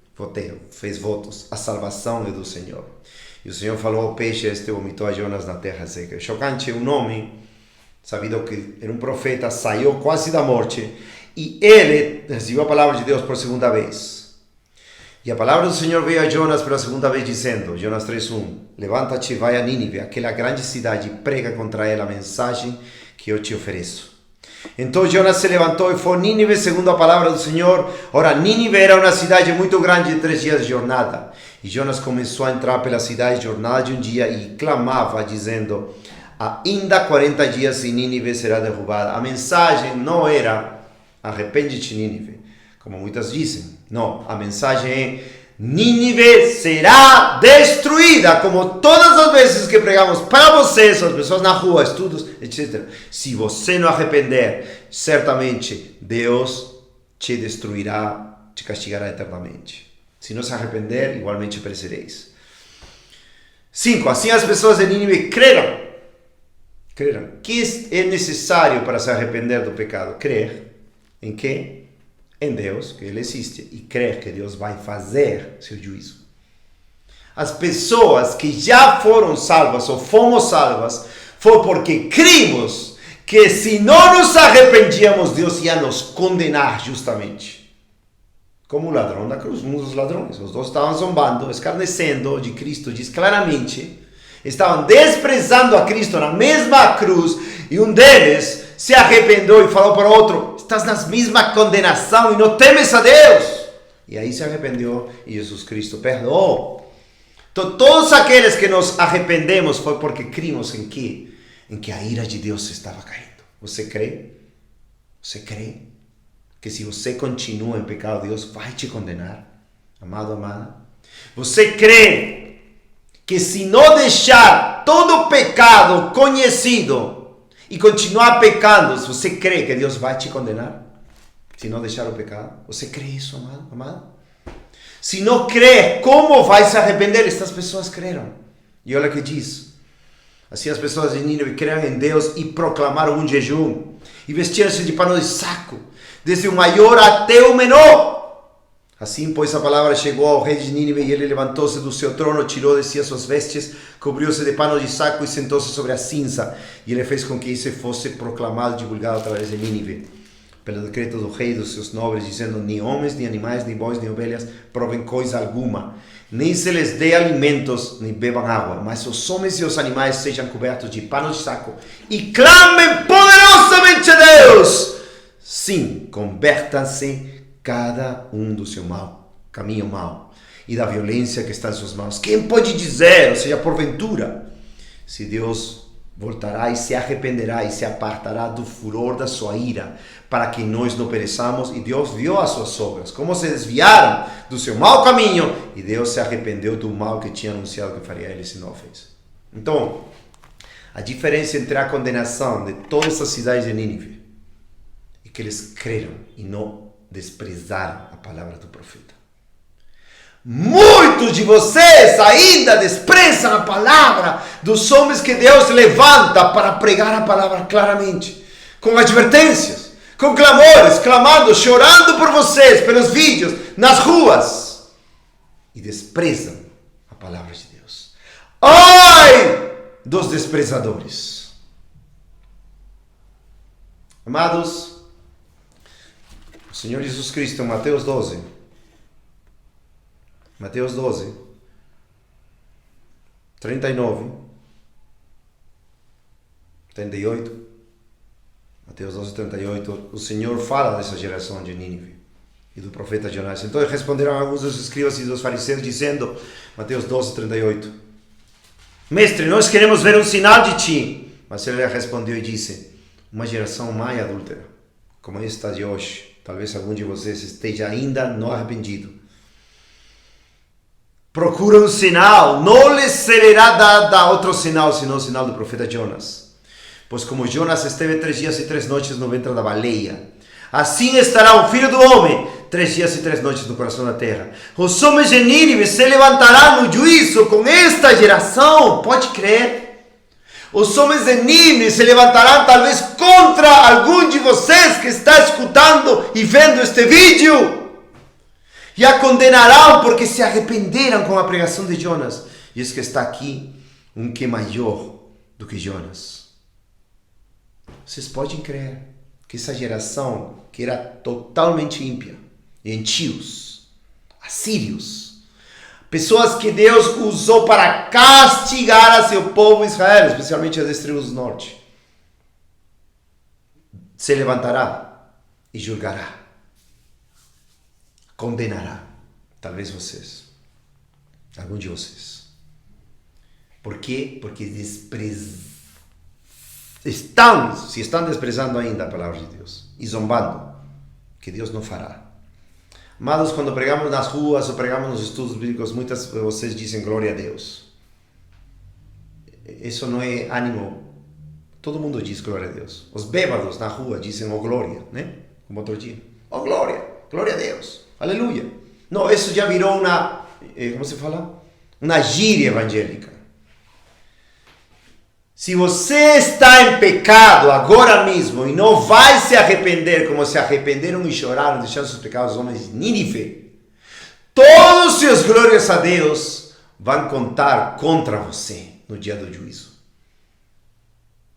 fez votos, a salvação é do Senhor. E o Senhor falou ao peixe, este vomitou a Jonas na terra seca. Chocante, um homem, sabido que era um profeta, saiu quase da morte, e ele recebeu a palavra de Deus por segunda vez. E a palavra do Senhor veio a Jonas pela segunda vez dizendo, Jonas 3:1, levanta-te e vai a Nínive, aquela grande cidade, e prega contra ela a mensagem que eu te ofereço. Então Jonas se levantou e foi a Nínive segundo a palavra do Senhor. Ora, Nínive era uma cidade muito grande de 3 dias de jornada. E Jonas começou a entrar pela cidade jornada de um dia e clamava dizendo, ainda 40 dias e Nínive será derrubada. A mensagem não era, arrepende-te Nínive, como muitas dizem. Não, a mensagem é, Nínive será destruída, como todas as vezes que pregamos para vocês, as pessoas na rua, estudos, etc. Se você não arrepender, certamente Deus te destruirá, te castigará eternamente. Se não se arrepender, igualmente perecereis. 5. Assim as pessoas de Nínive creram. Que é necessário para se arrepender do pecado? Crer em quê? Em Deus, que Ele existe, e crer que Deus vai fazer seu juízo. As pessoas que já foram salvas ou fomos salvas foi porque crimos que se não nos arrependíamos, Deus ia nos condenar justamente. Como o ladrão da cruz, um dos ladrões. Os dois estavam zombando, escarnecendo de Cristo, diz claramente. Estavam desprezando a Cristo na mesma cruz, e um deles se arrependeu e falou para o outro: estás na mesma condenação e não temes a Deus. E aí se arrependeu e Jesus Cristo perdoou. Então, todos aqueles que nos arrependemos foi porque crimos em que a ira de Deus estava caindo. Você crê? Você crê que se você continua em pecado, Deus vai te condenar? Amado, amada. Você crê que se não deixar todo pecado conhecido e continuar pecando, você crê que Deus vai te condenar? Se não deixar o pecado? Você crê isso, amado? Amado? Se não crê, como vai se arrepender? Estas pessoas creram. E olha o que diz. Assim as pessoas de Nínive creram em Deus e proclamaram um jejum. E vestiram-se de pano de saco, desde o maior até o menor. Assim, pois, a palavra chegou ao rei de Nínive, e ele levantou-se do seu trono, tirou de si as suas vestes, cobriu-se de pano de saco e sentou-se sobre a cinza. E ele fez com que isso fosse proclamado e divulgado através de Nínive, pelo decreto do rei e dos seus nobres, dizendo: nem homens, nem animais, nem bois, nem ovelhas provem coisa alguma, nem se lhes dê alimentos, nem bebam água, mas os homens e os animais sejam cobertos de pano de saco e clamem poderosamente a Deus. Sim, convertam-se cada um do seu caminho mau e da violência que está em suas mãos. Quem pode dizer, ou seja, porventura, se Deus voltará e se arrependerá e se apartará do furor da sua ira, para que nós não pereçamos? E Deus viu as suas obras, como se desviaram do seu mau caminho, e Deus se arrependeu do mal que tinha anunciado que faria eles e não fez. Então, a diferença entre a condenação de toda essa cidade de Nínive é que eles creram e não desprezaram a palavra do profeta. Muitos de vocês ainda desprezam a palavra dos homens que Deus levanta para pregar a palavra claramente, com advertências, com clamores, clamando, chorando por vocês, pelos vídeos, nas ruas, e desprezam a palavra de Deus. Ai dos desprezadores! Amados, o Senhor Jesus Cristo, em Mateus 12, 39, 38, Mateus 12, 38, o Senhor fala dessa geração de Nínive e do profeta Jonás. Então responderam alguns dos escribas e dos fariseus, dizendo, Mateus 12, 38, Mestre, nós queremos ver um sinal de ti. Mas ele respondeu e disse, uma geração má e adúltera, como esta de hoje, talvez algum de vocês esteja ainda não arrependido. Procura um sinal, não lhes será dada outro sinal, senão o sinal do profeta Jonas. Pois como Jonas esteve 3 dias e 3 noites no ventre da baleia, assim estará o Filho do Homem 3 dias e 3 noites no coração da terra. Os homens de Nínive se levantarão no juízo com esta geração. Pode crer? Os homens de Nínive se levantarão talvez contra algum de vocês que está escutando e vendo este vídeo. E a condenarão porque se arrependeram com a pregação de Jonas. E isso que está aqui, um que é maior do que Jonas. Vocês podem crer que essa geração, que era totalmente ímpia, gentios, assírios, pessoas que Deus usou para castigar a seu povo Israel, especialmente as tribos do norte, se levantará e julgará, condenará, talvez vocês, algum de vocês. Por quê? Porque se estão desprezando ainda a palavra de Deus e zombando, que Deus não fará. Amados, quando pregamos nas ruas ou pregamos nos estudos bíblicos, muitas de vocês dizem glória a Deus. Isso não é ânimo. Todo mundo diz glória a Deus. Os bêbados na rua dizem oh glória, né? Como outro dia. Oh glória, glória a Deus, aleluia. Não, isso já virou uma, como se fala? Uma gíria evangélica. Se você está em pecado agora mesmo e não vai se arrepender como se arrependeram e choraram, deixando seus pecados os homens de Nínive, todos os seus glórias a Deus vão contar contra você no dia do juízo.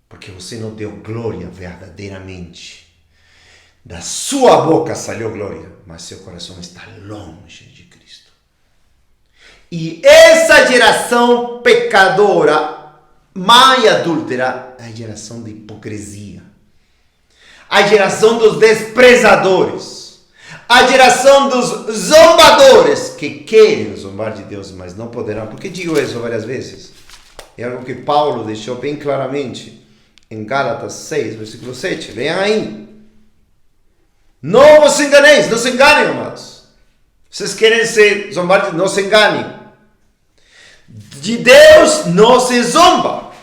Porque porque você não deu glória verdadeiramente. Da sua boca saiu glória, mas seu coração está longe de Cristo. E essa geração pecadora, má e adúltera, é a geração de hipocrisia. A geração dos desprezadores. A geração dos zombadores, que querem zombar de Deus, mas não poderão. Por que digo isso várias vezes? É algo que Paulo deixou bem claramente em Gálatas 6, versículo 7. Leiam aí. Não vos enganeis, não se enganem, amados. Vocês querem se zombar de Deus, não se enganem. De Deus não se zomba.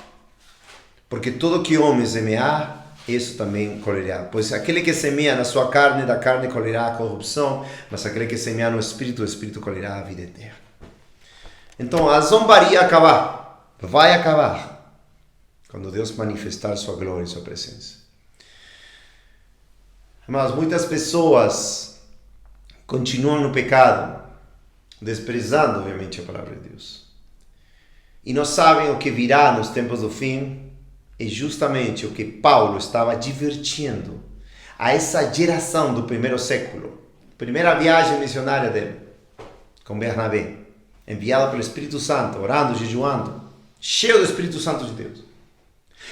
Porque tudo que o homem semear, isso também colherá. Pois aquele que semeia na sua carne, da carne colherá a corrupção, mas aquele que semeia no Espírito, o Espírito colherá a vida eterna. Então a zombaria vai acabar, quando Deus manifestar sua glória e sua presença. Mas muitas pessoas continuam no pecado, desprezando, obviamente, a palavra de Deus. E não sabem o que virá nos tempos do fim, é justamente o que Paulo estava advertindo a essa geração do primeiro século. Primeira viagem missionária dele, com Bernabé, enviado pelo Espírito Santo, orando, jejuando, cheio do Espírito Santo de Deus.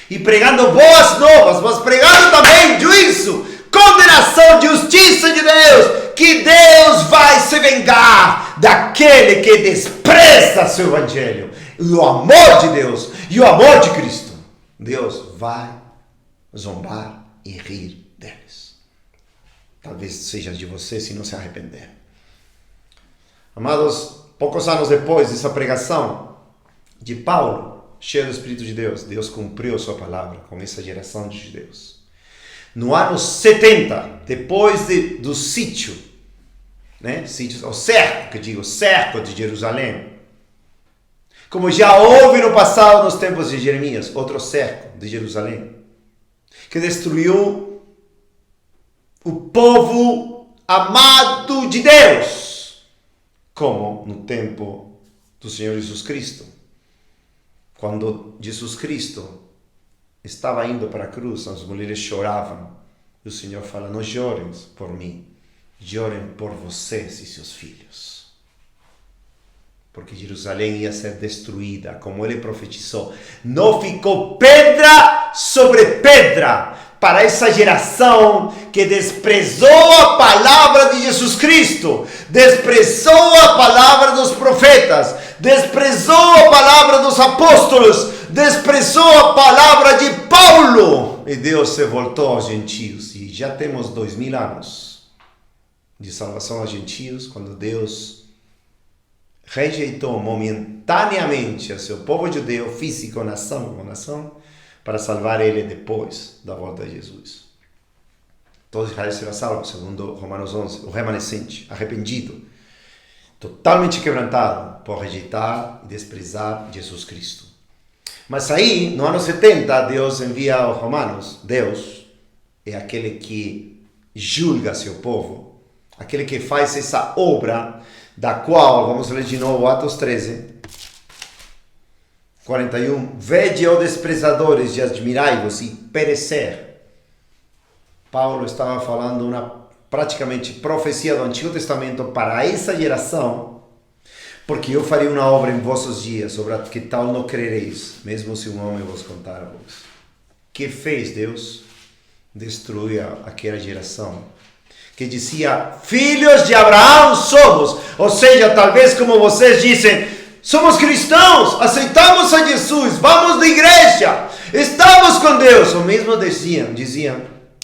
E pregando boas novas, mas pregando também juízo, condenação, justiça de Deus, que Deus vai se vingar daquele que despreza seu evangelho. E o amor de Deus e o amor de Cristo. Deus vai zombar e rir deles. Talvez seja de você se não se arrepender. Amados, poucos anos depois dessa pregação de Paulo, cheio do Espírito de Deus, Deus cumpriu sua palavra com essa geração de judeus. No ano 70, depois do sítio, o cerco de Jerusalém, como já houve no passado nos tempos de Jeremias, outro cerco de Jerusalém, que destruiu o povo amado de Deus, como no tempo do Senhor Jesus Cristo. Quando Jesus Cristo estava indo para a cruz, as mulheres choravam. E o Senhor fala, não chorem por mim, chorem por vocês e seus filhos. Porque Jerusalém ia ser destruída, como ele profetizou. Não ficou pedra sobre pedra para essa geração que desprezou a palavra de Jesus Cristo, desprezou a palavra dos profetas, desprezou a palavra dos apóstolos, desprezou a palavra de Paulo. E Deus se voltou aos gentios. E já temos 2000 anos de salvação aos gentios, quando Deus rejeitou momentaneamente a seu povo judeu, físico, nação com nação, para salvar ele depois da volta de Jesus. Todo Israel será salvo, segundo Romanos 11, o remanescente, arrependido, totalmente quebrantado por rejeitar e desprezar Jesus Cristo. Mas aí, no ano 70, Deus envia aos romanos. Deus é aquele que julga seu povo, aquele que faz essa obra, da qual, vamos ler de novo, Atos 13, 41. Vede, ó desprezadores, e admirai-vos e perecer. Paulo estava falando uma praticamente profecia do Antigo Testamento para essa geração, porque eu farei uma obra em vossos dias, sobre a que tal não crereis, mesmo se um homem vos contar a vos. Que fez Deus? Destruir aquela geração que dizia, filhos de Abraão somos, ou seja, talvez como vocês dizem, somos cristãos, aceitamos a Jesus, vamos na igreja, estamos com Deus. O mesmo diziam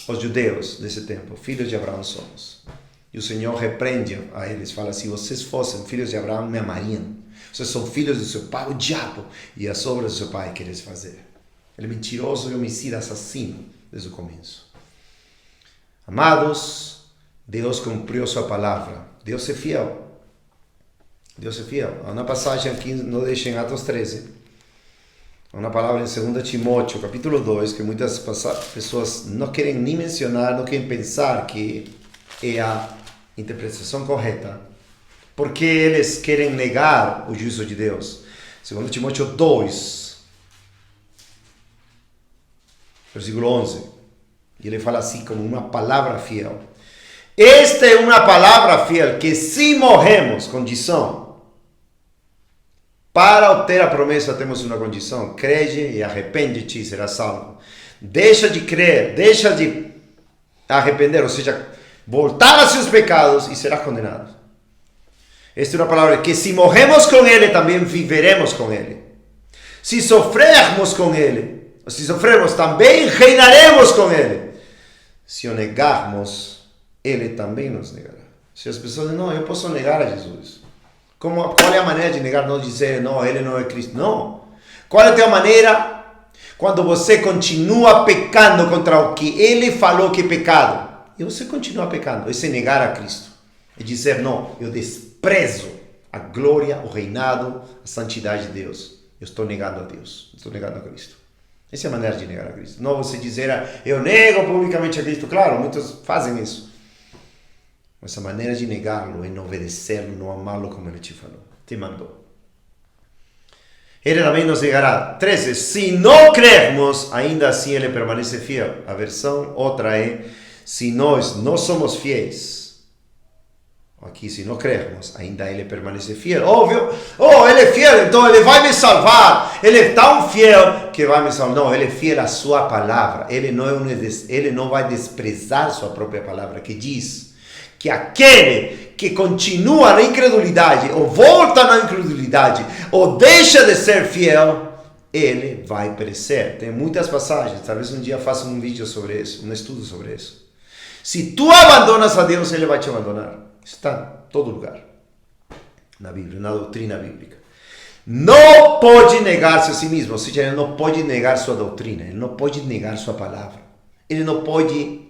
os judeus desse tempo, filhos de Abraão somos. E o Senhor repreende a eles, fala, se vocês fossem filhos de Abraão, me amariam. Vocês são filhos do seu pai, o diabo, e as obras do seu pai queres fazer. Ele é mentiroso e homicida, assassino, desde o começo. Amados, Deus cumpriu sua palavra. Deus é fiel. Deus é fiel. Há uma passagem aqui, não deixa em Atos 13. Há uma palavra em 2 Timóteo, capítulo 2, que muitas pessoas não querem nem mencionar, não querem pensar que é a interpretação correta, porque eles querem negar o juízo de Deus. 2 Timóteo 2, versículo 11. E ele fala assim como uma palavra fiel. Esta é uma palavra fiel que se morremos, condição, para obter a promessa temos uma condição, crede e arrepende-te e será salvo. Deixa de crer, deixa de arrepender, ou seja, voltar a seus pecados e será condenado. Esta é uma palavra que se morremos com Ele, também viveremos com Ele. Se sofrermos com Ele, se sofrermos, também reinaremos com Ele. Se o negarmos, Ele também nos negará. Se as pessoas dizem, não, eu posso negar a Jesus. Qual é a maneira de negar? Não dizer, não, Ele não é Cristo. Não. Qual é a tua maneira? Quando você continua pecando contra o que Ele falou que é pecado. E você continua pecando. Isso é negar a Cristo. É dizer, não, eu desprezo a glória, o reinado, a santidade de Deus. Eu estou negando a Deus. Estou negando a Cristo. Essa é a maneira de negar a Cristo. Não você dizer, eu nego publicamente a Cristo. Claro, muitos fazem isso. Mas a maneira de negá-lo é não obedecê-lo, não amá-lo como Ele te falou, te mandou. Ele também nos negará. 13. Se não crermos, ainda assim Ele permanece fiel. A versão outra é, se nós não somos fiéis, aqui se não crermos, ainda Ele permanece fiel. Óbvio, Ele é fiel, então Ele vai me salvar. Ele é tão fiel que vai me salvar. Não, Ele é fiel à sua palavra. Ele não vai desprezar sua própria palavra, que diz que aquele que continua na incredulidade, ou volta na incredulidade, ou deixa de ser fiel, ele vai perecer. Tem muitas passagens, talvez um dia faça um vídeo sobre isso, um estudo sobre isso. Se tu abandonas a Deus, Ele vai te abandonar. Está em todo lugar, na Bíblia, na doutrina bíblica. Não pode negar-se a si mesmo, ou seja, ele não pode negar sua doutrina, ele não pode negar sua palavra, ele não pode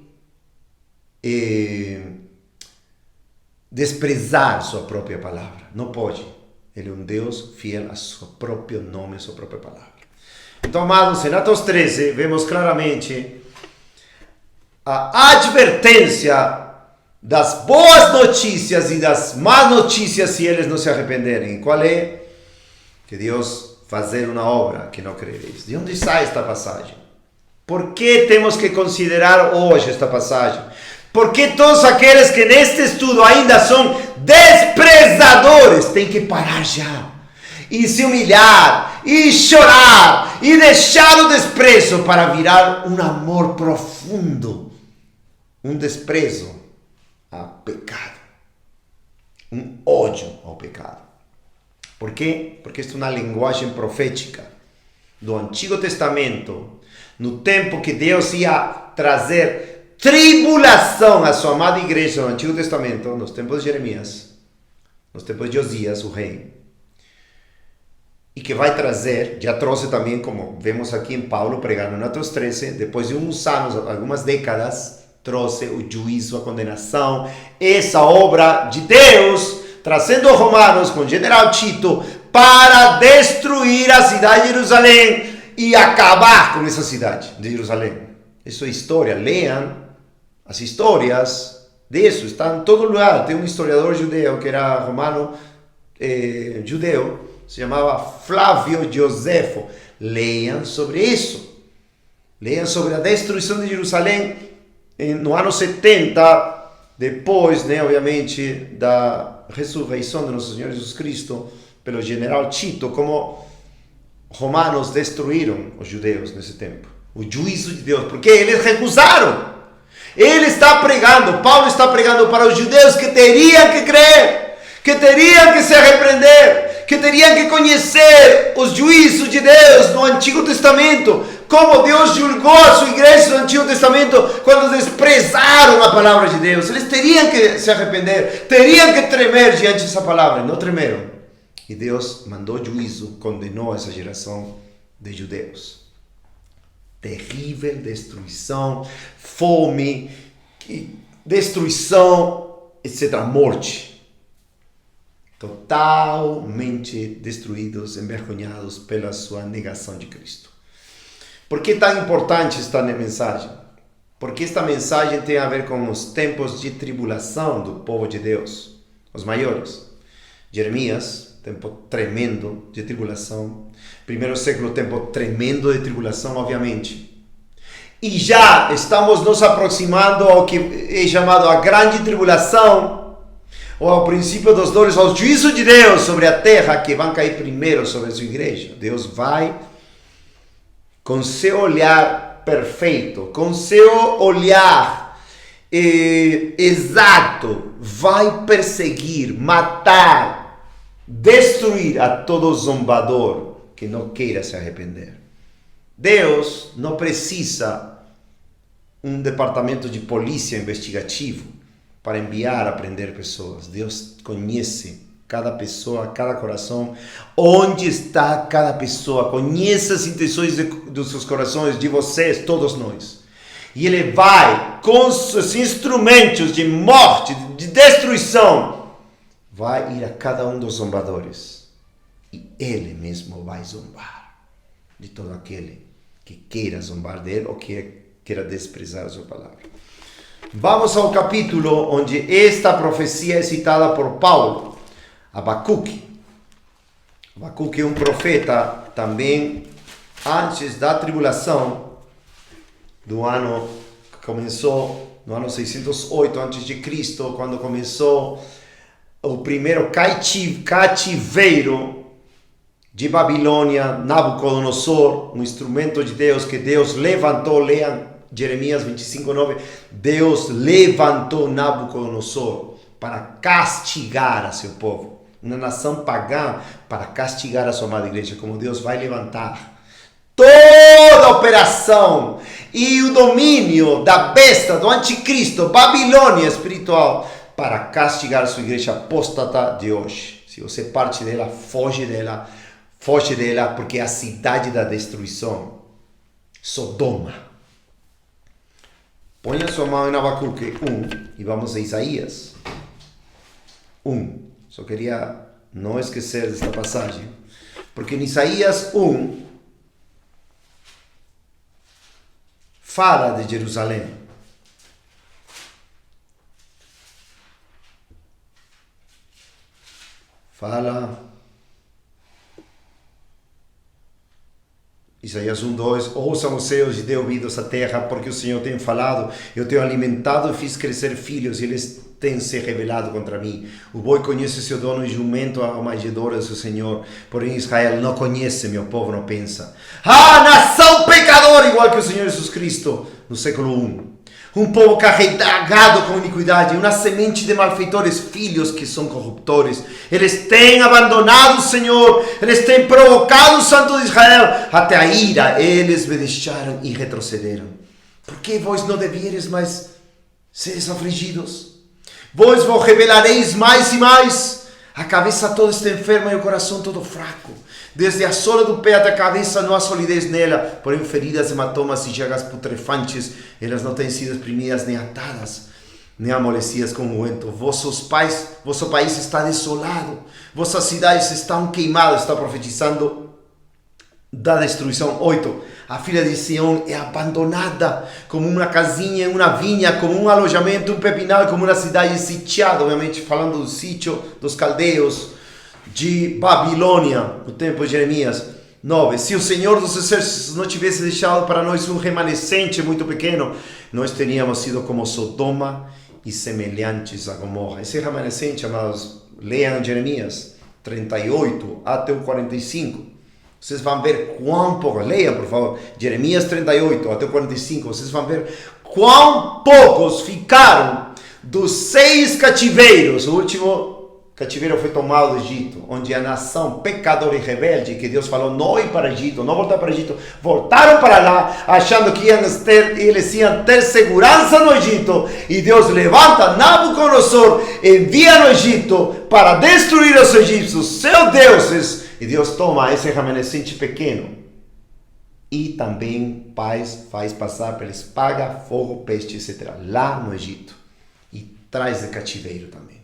desprezar sua própria palavra. Não pode. Ele é um Deus fiel a seu próprio nome, a sua própria palavra. Então, amados, em Atos 13, vemos claramente a advertência das boas notícias e das más notícias se eles não se arrependerem. Qual é? Que Deus fazer uma obra que não crereis. De onde sai esta passagem? Por que temos que considerar hoje esta passagem? Porque todos aqueles que neste estudo ainda são desprezadores têm que parar já e se humilhar e chorar e deixar o desprezo para virar um amor profundo, um desprezo ao pecado, um ódio ao pecado. Por quê? Porque isto é uma linguagem profética do Antigo Testamento, no tempo que Deus ia trazer tribulação à sua amada igreja no Antigo Testamento, nos tempos de Jeremias, nos tempos de Josias, o rei, e que vai trazer, já trouxe também, como vemos aqui em Paulo pregando em Atos 13, depois de uns anos, algumas décadas, trouxe o juízo, a condenação, essa obra de Deus, trazendo os romanos com o general Tito, para destruir a cidade de Jerusalém e acabar com essa cidade de Jerusalém. Isso é história, leiam as histórias disso, está em todo lugar. Tem um historiador judeu que era romano, judeu, se chamava Flávio Josefo. Leiam sobre isso. Leiam sobre a destruição de Jerusalém no ano 70, depois, obviamente, da ressurreição de nosso Senhor Jesus Cristo pelo general Tito, como romanos destruíram os judeus nesse tempo. O juízo de Deus, porque eles recusaram. Ele está pregando, Paulo está pregando para os judeus que teriam que crer, que teriam que se arrepender, que teriam que conhecer os juízos de Deus no Antigo Testamento, como Deus julgou a sua igreja no Antigo Testamento quando desprezaram a palavra de Deus. Eles teriam que se arrepender, teriam que tremer diante dessa palavra, não tremeram. E Deus mandou juízo, condenou essa geração de judeus. Terrível destruição, fome, destruição, etc. Morte. Totalmente destruídos, envergonhados pela sua negação de Cristo. Por que é tão importante esta mensagem? Porque esta mensagem tem a ver com os tempos de tribulação do povo de Deus, os maiores. Jeremias, tempo tremendo de tribulação. Primeiro século, tempo tremendo de tribulação, obviamente. e já estamos nos aproximando ao que é chamado a grande tribulação, ou ao princípio dos dores, ao juízo de Deus sobre a terra, que vão cair primeiro sobre a sua igreja. Deus vai, com seu olhar perfeito, com seu olhar exato, vai perseguir, matar, destruir a todo zombador que não queira se arrepender. Deus não precisa um departamento de polícia investigativo para enviar a prender pessoas. Deus conhece cada pessoa, cada coração, onde está cada pessoa, conhece as intenções dos seus corações, de vocês, todos nós. E Ele vai, com os instrumentos de morte, de destruição, vai ir a cada um dos zombadores. E Ele mesmo vai zombar de todo aquele que queira zombar dele ou que queira desprezar a sua palavra. Vamos ao capítulo onde esta profecia é citada por Paulo, Abacuque. Abacuque é um profeta também antes da tribulação do ano que começou no ano 608 a.C., quando começou o primeiro cativeiro de Babilônia. Nabucodonosor, um instrumento de Deus que Deus levantou. Leiam Jeremias 25:9. Deus levantou Nabucodonosor para castigar a seu povo, uma nação pagã, para castigar a sua amada igreja, como Deus vai levantar toda a operação e o domínio da besta, do anticristo, Babilônia espiritual, para castigar a sua igreja apóstata de hoje. Se você parte dela, foge dela, porque é a cidade da destruição, Sodoma. Ponha sua mão em Abacuque 1 e vamos a Isaías 1. Só queria não esquecer desta passagem, porque em Isaías 1 fala de Jerusalém. Fala Isaías 1:2, ouçam os céus e dê ouvidos à terra, porque o Senhor tem falado, eu tenho alimentado e fiz crescer filhos, e eles têm se rebelado contra mim. O boi conhece seu dono, e jumento a manjedoura do seu Senhor, porém Israel não conhece, meu povo não pensa. Nação pecadora, igual que o Senhor Jesus Cristo, no século I. Um povo carregado com iniquidade, uma semente de malfeitores, filhos que são corruptores. Eles têm abandonado o Senhor, eles têm provocado o Santo de Israel, até a ira eles me deixaram e retrocederam. Por que vós não devieres mais seres afligidos? Vós vos rebelareis mais e mais. A cabeça toda está enferma e o coração todo fraco. Desde a sola do pé até a cabeça não há solidez nela, porém feridas, hematomas e chagas putrefantes, elas não têm sido exprimidas nem atadas, nem amolecidas com ungüento. Vosso país está desolado, vossas cidades estão queimadas, está profetizando da destruição. 8. A filha de Sião é abandonada, como uma casinha, uma vinha, como um alojamento, um pepinal, como uma cidade sitiada, obviamente falando do sítio dos caldeus de Babilônia, no tempo de Jeremias. 9. Se o Senhor dos Exércitos não tivesse deixado para nós um remanescente muito pequeno, nós teríamos sido como Sodoma e semelhantes a Gomorra. Esse remanescente, amados, leiam Jeremias 38 até o 45. Vocês vão ver quão pouco, leiam por favor, Jeremias 38 até o 45, vocês vão ver quão poucos ficaram dos 6 cativeiros. O último cativeiro foi tomado do Egito, onde a nação pecadora e rebelde, que Deus falou não ir para o Egito, não voltar para o Egito, voltaram para lá, achando que eles iam ter segurança no Egito, e Deus levanta Nabucodonosor, envia no Egito para destruir os egípcios, seus deuses, e Deus toma esse remanescente pequeno e também faz passar para eles paga, fogo, peste, etc. lá no Egito, e traz de cativeiro também.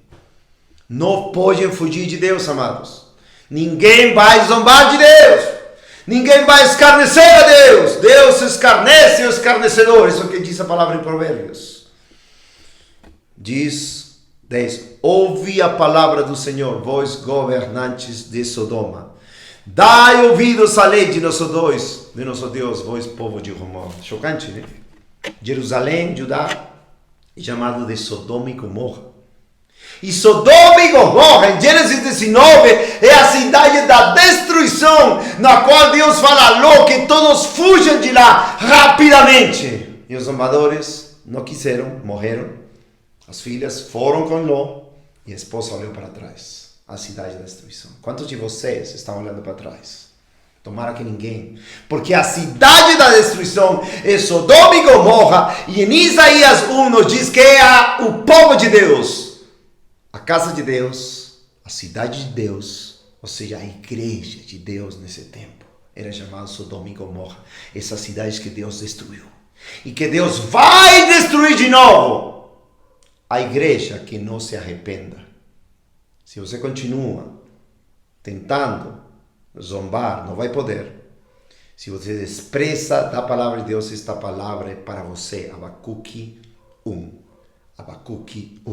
Não podem fugir de Deus, amados. Ninguém vai zombar de Deus. Ninguém vai escarnecer a Deus. Deus escarnece o escarnecedor. Isso é o que diz a palavra em Provérbios. Diz 10. Ouve a palavra do Senhor, vós governantes de Sodoma. Dai ouvidos à lei de nosso Deus, vós povo de Gomorra. Chocante, né? Jerusalém, Judá, é chamado de Sodoma e Gomorra. E Sodoma e Gomorra, em Gênesis 19, é a cidade da destruição, na qual Deus falou que todos fujam de lá rapidamente. E os zombadores não quiseram, morreram. As filhas foram com Ló e a esposa olhou para trás. A cidade da destruição. Quantos de vocês estão olhando para trás? Tomara que ninguém. Porque a cidade da destruição é Sodoma e Gomorra. E em Isaías 1 nos diz que é o povo de Deus. A casa de Deus, a cidade de Deus, ou seja, a igreja de Deus nesse tempo, era chamada Sodoma e Gomorra. Essas cidades que Deus destruiu. E que Deus vai destruir de novo. A igreja que não se arrependa. Se você continua tentando zombar, não vai poder. Se você despreza da palavra de Deus, esta palavra é para você. Abacuque 1. Abacuque 1.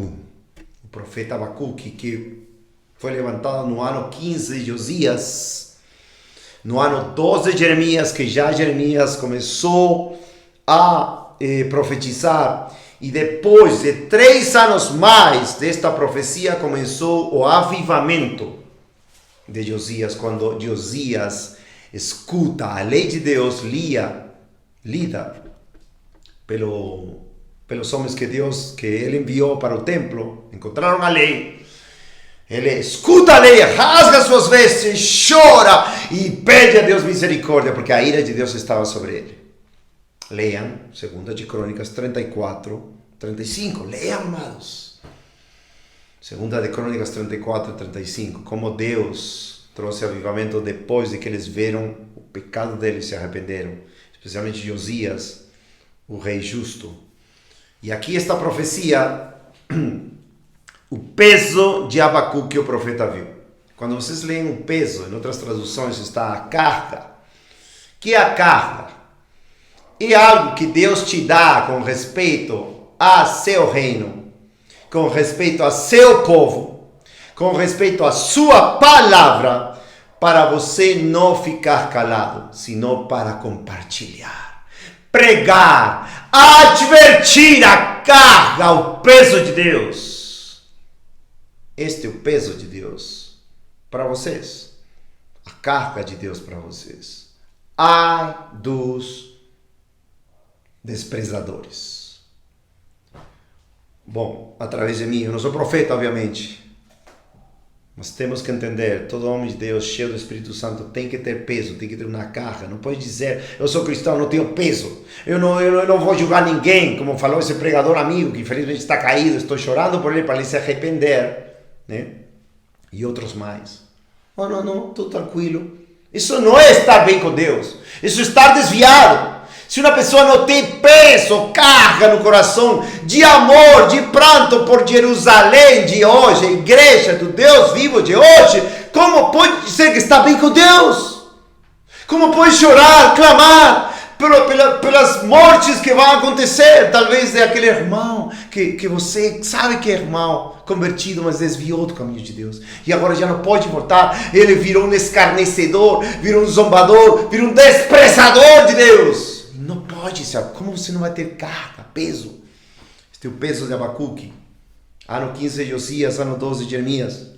O profeta Abacuque, que foi levantado no ano 15 de Josias, no ano 12 de Jeremias, que já Jeremias começou a profetizar. E depois de 3 anos mais desta profecia, começou o avivamento de Josias, quando Josias escuta a lei de Deus lida pelos homens que ele enviou para o templo. Encontraram a lei. Ele escuta a lei, rasga suas vestes, chora e pede a Deus misericórdia, porque a ira de Deus estava sobre ele. Leiam 2 de Crônicas 34, 35. Leiam, amados. 2 de Crônicas 34, 35. Como Deus trouxe avivamento depois de que eles viram o pecado deles e se arrependeram. Especialmente Josias, o rei justo. E aqui está a profecia, o peso de Abacuque que o profeta viu. Quando vocês leem o peso, em outras traduções está a carga. Que é a carga? É algo que Deus te dá com respeito a seu reino, com respeito a seu povo, com respeito a sua palavra, para você não ficar calado, senão para compartilhar, pregar, advertir a carga, o peso de Deus. Este é o peso de Deus para vocês, a carga de Deus para vocês. Ai dos desprezadores. Bom, através de mim, eu não sou profeta, obviamente, mas temos que entender, todo homem de Deus cheio do Espírito Santo tem que ter peso, tem que ter uma carga. Não pode dizer, eu sou cristão, não tenho peso, eu não vou julgar ninguém, como falou esse pregador amigo, que infelizmente está caído, estou chorando por ele para ele se arrepender, né? E outros mais. Oh, não, estou tranquilo. Isso não é estar bem com Deus, isso é estar desviado. Se uma pessoa não tem peso, carga no coração de amor, de pranto por Jerusalém de hoje, a igreja do Deus vivo de hoje, como pode dizer que está bem com Deus? Como pode chorar, clamar pelas mortes que vão acontecer? Talvez de aquele irmão que você sabe que é irmão, convertido, mas desviou do caminho de Deus. E agora já não pode voltar. Ele virou um escarnecedor, virou um zombador, virou um desprezador de Deus. Não pode, sabe? Como você não vai ter carga, peso? Este é o peso de Abacuque. Ano 15 de Josias, ano 12 de Jeremias.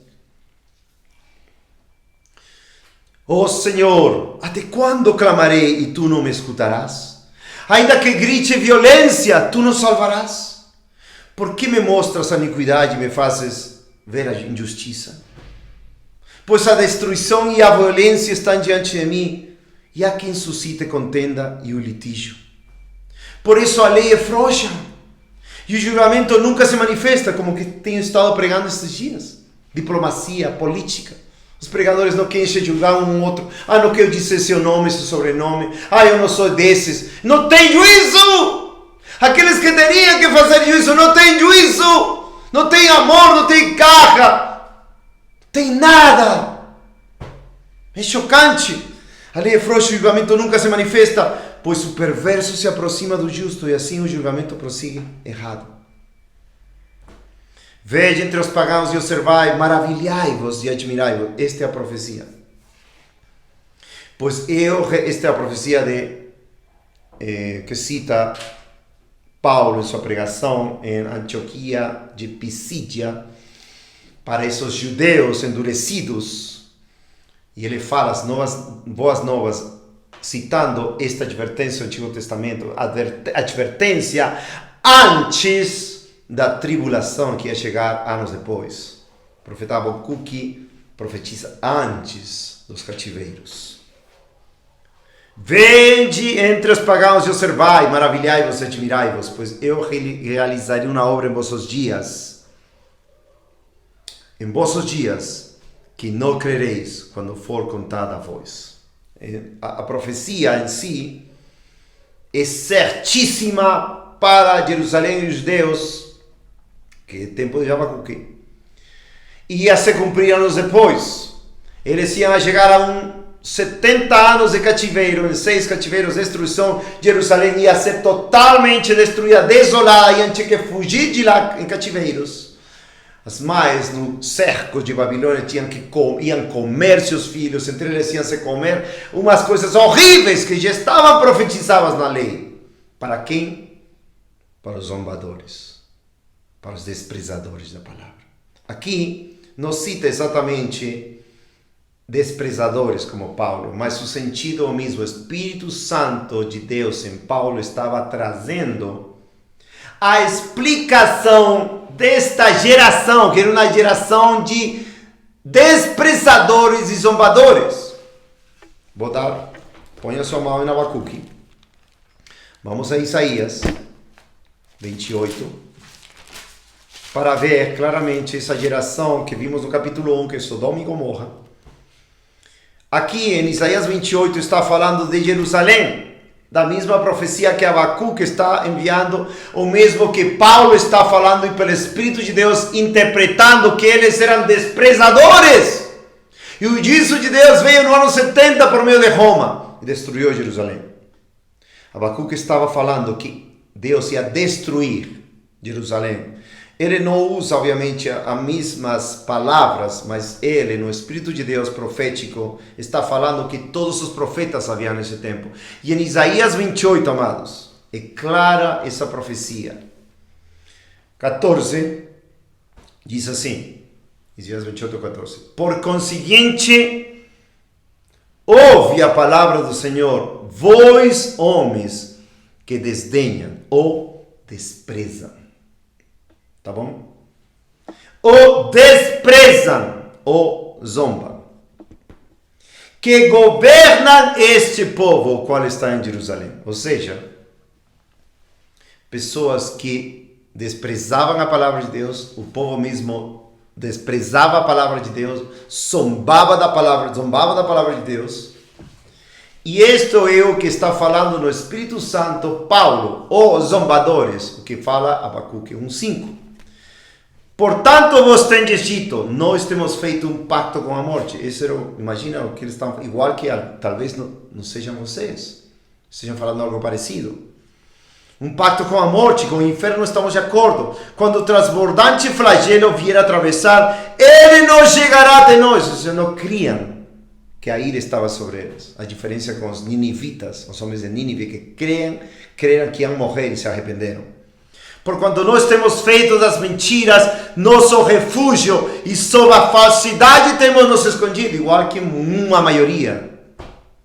Oh Senhor, até quando clamarei e tu não me escutarás? Ainda que grite violência, tu não salvarás? Por que me mostras a iniquidade e me fazes ver a injustiça? Pois a destruição e a violência estão diante de mim, e há quem suscite contenda e o litígio. Por isso a lei é frouxa, e o julgamento nunca se manifesta, como que tenho estado pregando estes dias. Diplomacia, política. Os pregadores não querem julgar um outro. Ah, não quero dizer seu nome, seu sobrenome. Ah, eu não sou desses. Não tem juízo! Aqueles que teriam que fazer juízo não têm juízo! Não tem amor, não tem carga. Não tem nada. É chocante. A lei é frouxa, o julgamento nunca se manifesta, pois o perverso se aproxima do justo e assim o julgamento prossegue errado. Vede entre os pagãos e observai, maravilhai-vos e admirai-vos. Esta é a profecia. Pois esta é a profecia que cita Paulo, em sua pregação em Antioquia de Pisídia, para esses judeus endurecidos, e ele fala as boas novas, citando esta advertência do Antigo Testamento, advertência antes da tribulação que ia chegar anos depois. O profeta Abacuque profetiza antes dos cativeiros. Vede entre os pagãos e observai, maravilhai-vos e admirai-vos, pois eu realizarei uma obra em vossos dias. Em vossos dias, que não crereis quando for contada a vós. A profecia em si é certíssima para Jerusalém e os judeus, que é tempo de Abacuque. Ia se cumprir anos depois. Eles iam chegar a 70 anos de cativeiro, em 6 cativeiros, destruição. Jerusalém ia ser totalmente destruída, desolada, e tinha que fugir de lá em cativeiros. As mães no cerco de Babilônia iam comer seus filhos, entre eles iam se comer umas coisas horríveis que já estavam profetizadas na lei. Para quem? Para os zombadores, para os desprezadores da palavra. Aqui não cita exatamente desprezadores como Paulo, mas o sentido é o mesmo. O Espírito Santo de Deus em Paulo estava trazendo a explicação desta geração, que era uma geração de desprezadores e zombadores. Ponha sua mão em Abacuque. Vamos a Isaías 28. Para ver claramente essa geração que vimos no capítulo 1, que é Sodoma e Gomorra. Aqui em Isaías 28 está falando de Jerusalém, da mesma profecia que Abacuque está enviando, o mesmo que Paulo está falando e pelo Espírito de Deus interpretando que eles eram desprezadores. E o juízo de Deus veio no ano 70 por meio de Roma e destruiu Jerusalém. Abacuque estava falando que Deus ia destruir Jerusalém. Ele não usa, obviamente, as mesmas palavras, mas ele, no Espírito de Deus profético, está falando que todos os profetas haviam nesse tempo. E em Isaías 28, amados, é clara essa profecia. 14, diz assim, Isaías 28, 14. Por conseguinte, ouve a palavra do Senhor, vós, homens, que desdenham ou desprezam. Tá bom? Ou desprezam, ou zombam. Que governam este povo, o qual está em Jerusalém. Ou seja, pessoas que desprezavam a palavra de Deus, o povo mesmo desprezava a palavra de Deus, zombava da palavra de Deus. E isto é o que está falando no Espírito Santo Paulo, os zombadores, o que fala Abacuque 1:5. Portanto, vos tendes dito, nós temos feito um pacto com a morte. Isso era, imagina o que eles estão, igual que talvez não sejam vocês, estejam falando algo parecido. Um pacto com a morte, com o inferno estamos de acordo. Quando o transbordante flagelo vier atravessar, ele não chegará até nós. Vocês não criam que a ira estava sobre eles. A diferença com os ninivitas, os homens de Nínive, que creram que iam morrer e se arrependeram. Por quando nós temos feito das mentiras nosso refúgio e sob a falsidade temos nos escondido, igual que uma maioria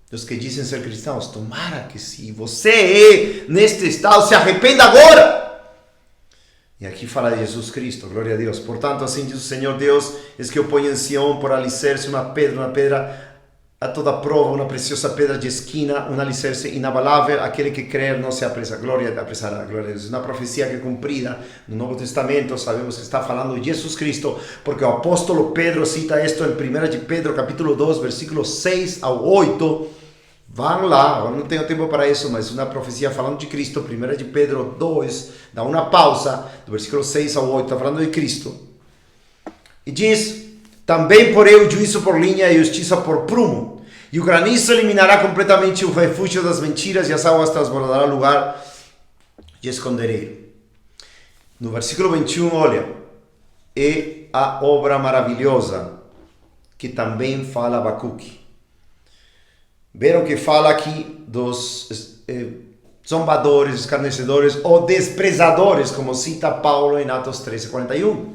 dos que dizem ser cristãos. Tomara que se você é neste estado, se arrependa agora. E aqui fala de Jesus Cristo, glória a Deus. Portanto, assim diz o Senhor Deus, es que eu ponho em Sião por alicerce uma pedra a toda prova, uma preciosa pedra de esquina, um alicerce inabalável, aquele que crer não se apressará, glória a Deus. Uma profecia que é cumprida no Novo Testamento, sabemos que está falando de Jesus Cristo, porque o apóstolo Pedro cita isto em 1 de Pedro, capítulo 2, versículos 6 ao 8, vão lá, eu não tenho tempo para isso, mas uma profecia falando de Cristo, 1 de Pedro 2, dá uma pausa, do versículo 6 ao 8, está falando de Cristo, e diz: também porei o juízo por linha e a justiça por prumo, e o granizo eliminará completamente o refúgio das mentiras, e as águas transbordará o lugar de esconderijo. No versículo 21, olha, é a obra maravilhosa que também fala Abacuque. Viram que fala aqui dos zombadores, escarnecedores ou desprezadores, como cita Paulo em Atos 13:41.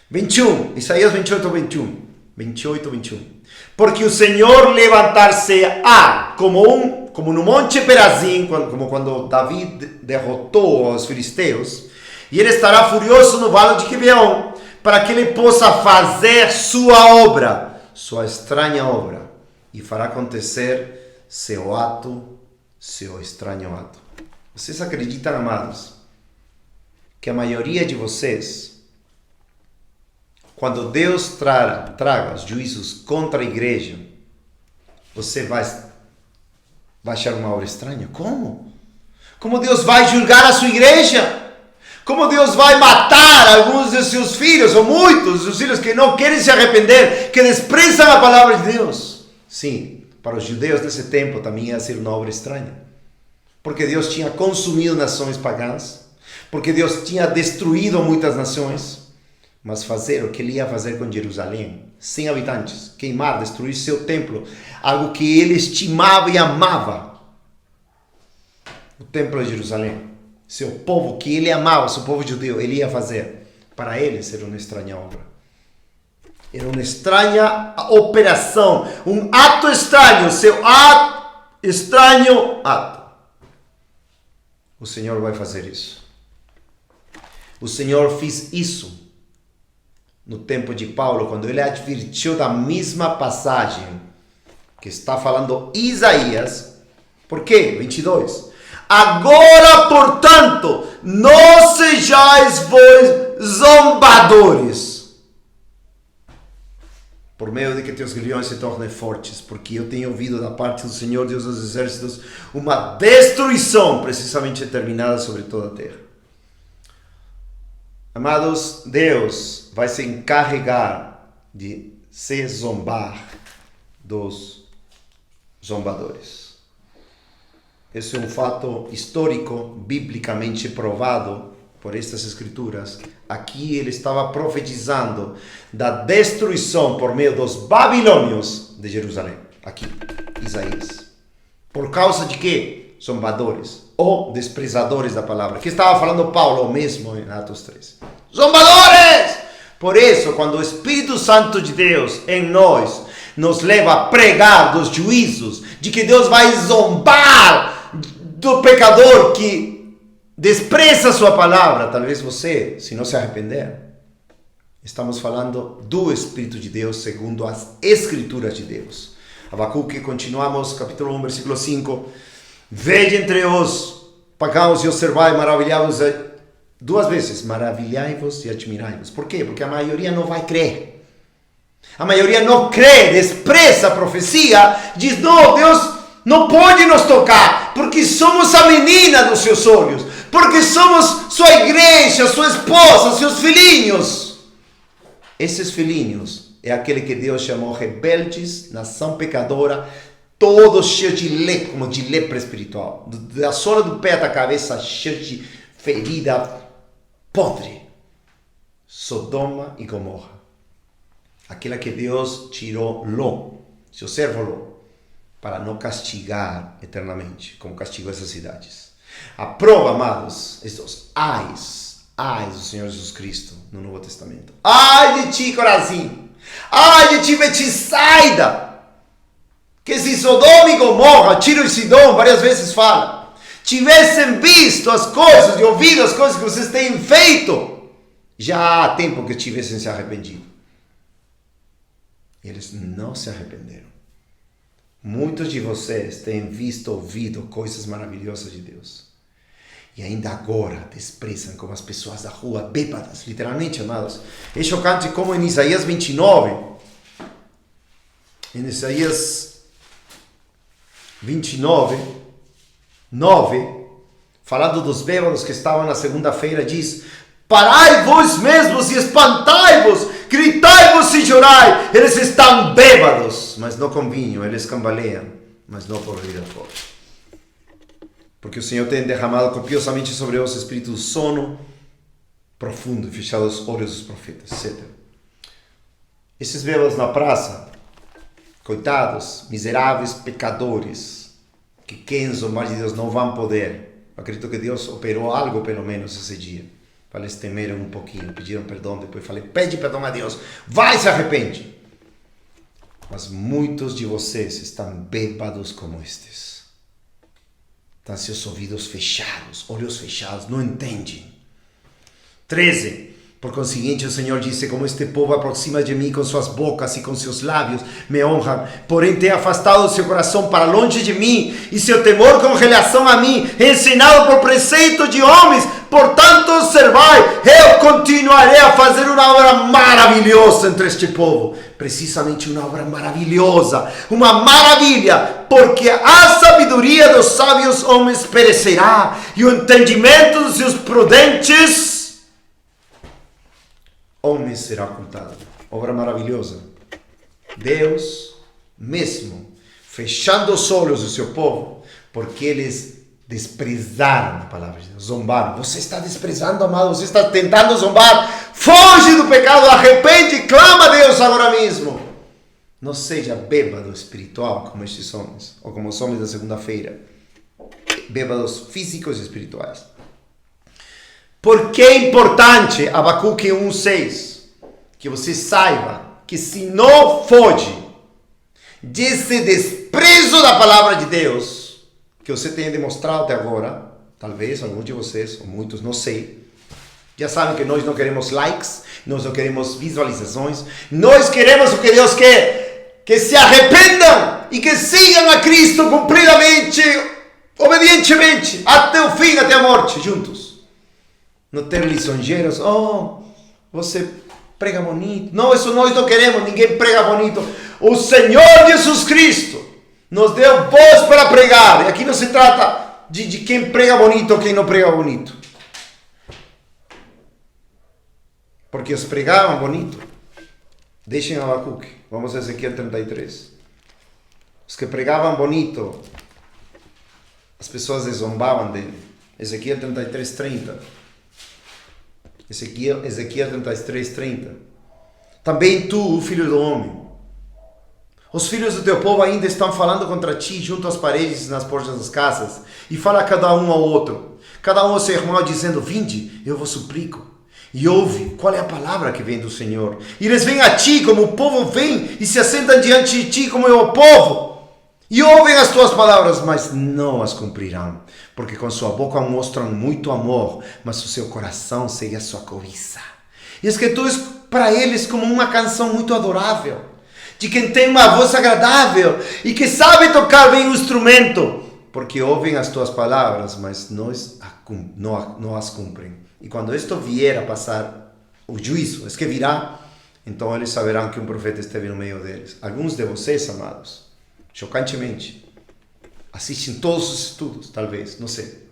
21, Isaías 28, 21. Porque o Senhor levantar-se-á como no Monte Perazim, como quando Davi derrotou os filisteus, e ele estará furioso no vale de Quibeon, para que ele possa fazer sua obra, sua estranha obra, e fará acontecer seu ato, seu estranho ato. Vocês acreditam, amados, que a maioria de vocês, quando Deus traga os juízos contra a igreja, você vai achar uma obra estranha? Como? Como Deus vai julgar a sua igreja? Como Deus vai matar alguns de seus filhos, ou muitos dos seus filhos que não querem se arrepender, que desprezam a palavra de Deus? Sim, para os judeus desse tempo também ia ser uma obra estranha. Porque Deus tinha consumido nações pagãs, porque Deus tinha destruído muitas nações, mas fazer o que ele ia fazer com Jerusalém, sem habitantes, queimar, destruir seu templo, algo que ele estimava e amava, o templo de Jerusalém, seu povo que ele amava, seu povo judeu, ele ia fazer. Para eles era uma estranha obra. Era uma estranha operação, um ato estranho, seu estranho ato. O Senhor vai fazer isso. O Senhor fez isso no tempo de Paulo, quando ele advertiu da mesma passagem que está falando Isaías. Por quê? 22. Agora, portanto, não sejais vós zombadores, por meio de que teus grilhões se tornem fortes, porque eu tenho ouvido da parte do Senhor Deus dos Exércitos uma destruição precisamente terminada sobre toda a terra. Amados, Deus vai se encarregar de se zombar dos zombadores. Esse é um fato histórico, biblicamente provado por estas escrituras. Aqui ele estava profetizando da destruição por meio dos babilônios de Jerusalém. Aqui, Isaías. Por causa de quê? Zombadores ou desprezadores da palavra. Que estava falando Paulo mesmo em Atos 3. Zombadores! Por isso, quando o Espírito Santo de Deus em nós nos leva a pregar dos juízos, de que Deus vai zombar do pecador que despreza a sua palavra, talvez você, se não se arrepender, estamos falando do Espírito de Deus segundo as Escrituras de Deus. Abacuque, continuamos, capítulo 1, versículo 5. Veja entre os pagãos e observai, maravilhai-vos, duas vezes, maravilhai-vos e admirai-vos. Por quê? Porque a maioria não vai crer. A maioria não crê, despreza a profecia, diz, não, Deus não pode nos tocar, porque somos a menina dos seus olhos, porque somos sua igreja, sua esposa, seus filhinhos. Esses filhinhos é aquele que Deus chamou rebeldes, nação pecadora, todos cheios de lepra, como de lepra espiritual, da sola do pé até a cabeça, cheio de ferida podre. Sodoma e Gomorra. Aquela que Deus tirou Ló, seu servo Ló, para não castigar eternamente, como castigou essas cidades. A prova, amados, estes ais do Senhor Jesus Cristo no Novo Testamento. Ai de ti, Corazim! Ai de ti, Betsaida! Que se Sodoma e Gomorra, Tiro e Sidom, várias vezes fala, tivessem visto as coisas e ouvido as coisas que vocês têm feito, já há tempo que tivessem se arrependido. Eles não se arrependeram. Muitos de vocês têm visto, ouvido coisas maravilhosas de Deus. E ainda agora desprezam como as pessoas da rua, bêbadas, literalmente, amados. É chocante como em Isaías 29, em Isaías 29, 9, falando dos bêbados que estavam na segunda-feira, diz: parai vós mesmos e espantai-vos, gritai-vos e chorai, eles estão bêbados, mas não com vinho, eles cambaleiam, mas não por bebida forte. Porque o Senhor tem derramado copiosamente sobre os espíritos do sono profundo e fechado os olhos dos profetas, etc. Esses bêbados na praça, coitados, miseráveis pecadores, que quem zombar de Deus não vão poder. Eu acredito que Deus operou algo pelo menos esse dia. Eles temeram um pouquinho, pediram perdão, depois falei, pede perdão a Deus, vai se arrepende. Mas muitos de vocês estão bêbados como estes. Estão seus ouvidos fechados, olhos fechados, não entendem. 13. Por conseguinte, o Senhor disse, como este povo aproxima de mim com suas bocas e com seus lábios, me honram, porém tem afastado seu coração para longe de mim, e seu temor com relação a mim, ensinado por preceito de homens, portanto observai, eu continuarei a fazer uma obra maravilhosa entre este povo, precisamente uma obra maravilhosa, uma maravilha, porque a sabedoria dos sábios homens perecerá, e o entendimento dos seus prudentes homens será ocultado. Obra maravilhosa. Deus mesmo fechando os olhos do seu povo, porque eles desprezaram a palavra de Deus, zombaram. Você está desprezando, amado, você está tentando zombar. Foge do pecado, arrepende, clama a Deus agora mesmo. Não seja bêbado espiritual como estes homens, ou como os homens da segunda-feira. Bêbados físicos e espirituais. Por que é importante, Abacuque 1:6, que você saiba que se não foge desse desprezo da palavra de Deus, que você tenha demonstrado até agora, talvez alguns de vocês, ou muitos, não sei, já sabem que nós não queremos likes, nós não queremos visualizações, nós queremos o que Deus quer, que se arrependam e que sigam a Cristo cumpridamente, obedientemente, até o fim, até a morte, juntos. Não ter lisonjeiros, você prega bonito. Não, isso nós não queremos, ninguém prega bonito. O Senhor Jesus Cristo nos deu voz para pregar. E aqui não se trata de quem prega bonito ou quem não prega bonito. Porque os pregavam bonito. Deixem Abacuque, vamos a Ezequiel 33. Os que pregavam bonito, as pessoas zombavam dele. Ezequiel 33:30. Ezequiel 33:30. Também tu, filho do homem, os filhos do teu povo ainda estão falando contra ti junto às paredes e nas portas das casas, e fala cada um ao outro, cada um ao seu irmão, dizendo, vinde, eu vos suplico, e ouve qual é a palavra que vem do Senhor. E eles vêm a ti como o povo vem, e se assentam diante de ti como é o povo, e ouvem as tuas palavras, mas não as cumprirão, porque com sua boca mostram muito amor, mas o seu coração segue a sua cobiça. E es que tu és para eles como uma canção muito adorável, de quem tem uma voz agradável e que sabe tocar bem o instrumento, porque ouvem as tuas palavras, mas não as cumprem. E quando isto vier a passar o juízo, es que virá, então eles saberão que um profeta esteve no meio deles. Alguns de vocês, amados, chocantemente, assistem todos os estudos, talvez, não sei.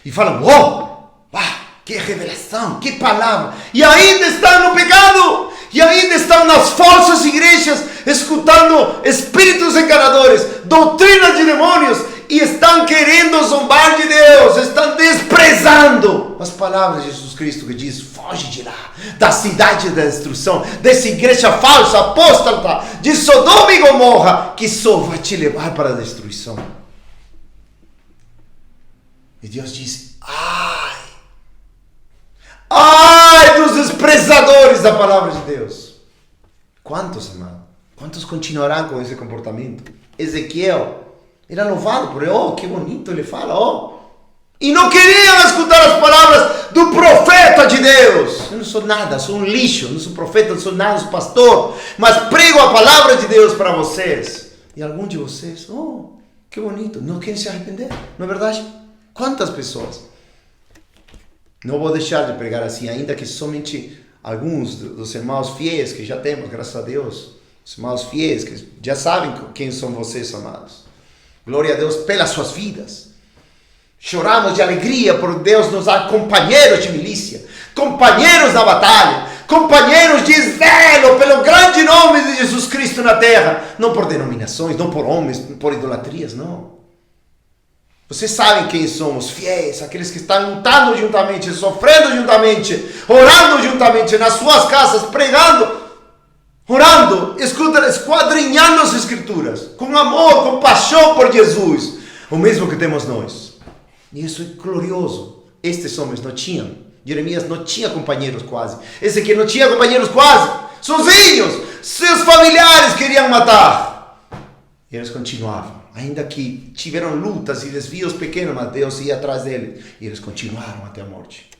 E falam, que revelação, que palavra. E ainda estão no pecado. E ainda estão nas falsas igrejas, escutando espíritos enganadores, doutrinas de demônios. E estão querendo zombar de Deus. Estão desprezando as palavras de Jesus Cristo que diz, foge de lá, da cidade da destruição, dessa igreja falsa, apóstata, de Sodoma e Gomorra, que só vai te levar para a destruição. E Deus diz, ai dos desprezadores da palavra de Deus. Quantos, amado? Quantos continuarão com esse comportamento? Ezequiel era louvado por ele, que bonito ele fala, e não queriam escutar as palavras do profeta de Deus. Eu não sou nada, sou um lixo, não sou profeta, não sou nada, sou pastor, mas prego a palavra de Deus para vocês. E alguns de vocês, que bonito, não querem se arrepender, não é verdade? Quantas pessoas? Não vou deixar de pregar assim, ainda que somente alguns dos irmãos fiéis que já temos, graças a Deus, os irmãos fiéis que já sabem quem são vocês, amados. Glória a Deus pelas suas vidas. Choramos de alegria por Deus nos dar companheiros de milícia, companheiros da batalha, companheiros de zelo pelo grande nome de Jesus Cristo na terra. Não por denominações, não por homens, por idolatrias, não. Vocês sabem quem somos, fiéis, aqueles que estão lutando juntamente, sofrendo juntamente, orando juntamente, nas suas casas, pregando, orando, esquadrinhando as Escrituras, com amor, com paixão por Jesus, o mesmo que temos nós. E isso é glorioso. Estes homens não tinham. Jeremias não tinha companheiros quase. Esse aqui não tinha companheiros quase. Sozinhos. Seus familiares queriam matar. E eles continuavam. Ainda que tiveram lutas e desvios pequenos, mas Deus ia atrás deles. E eles continuaram até a morte.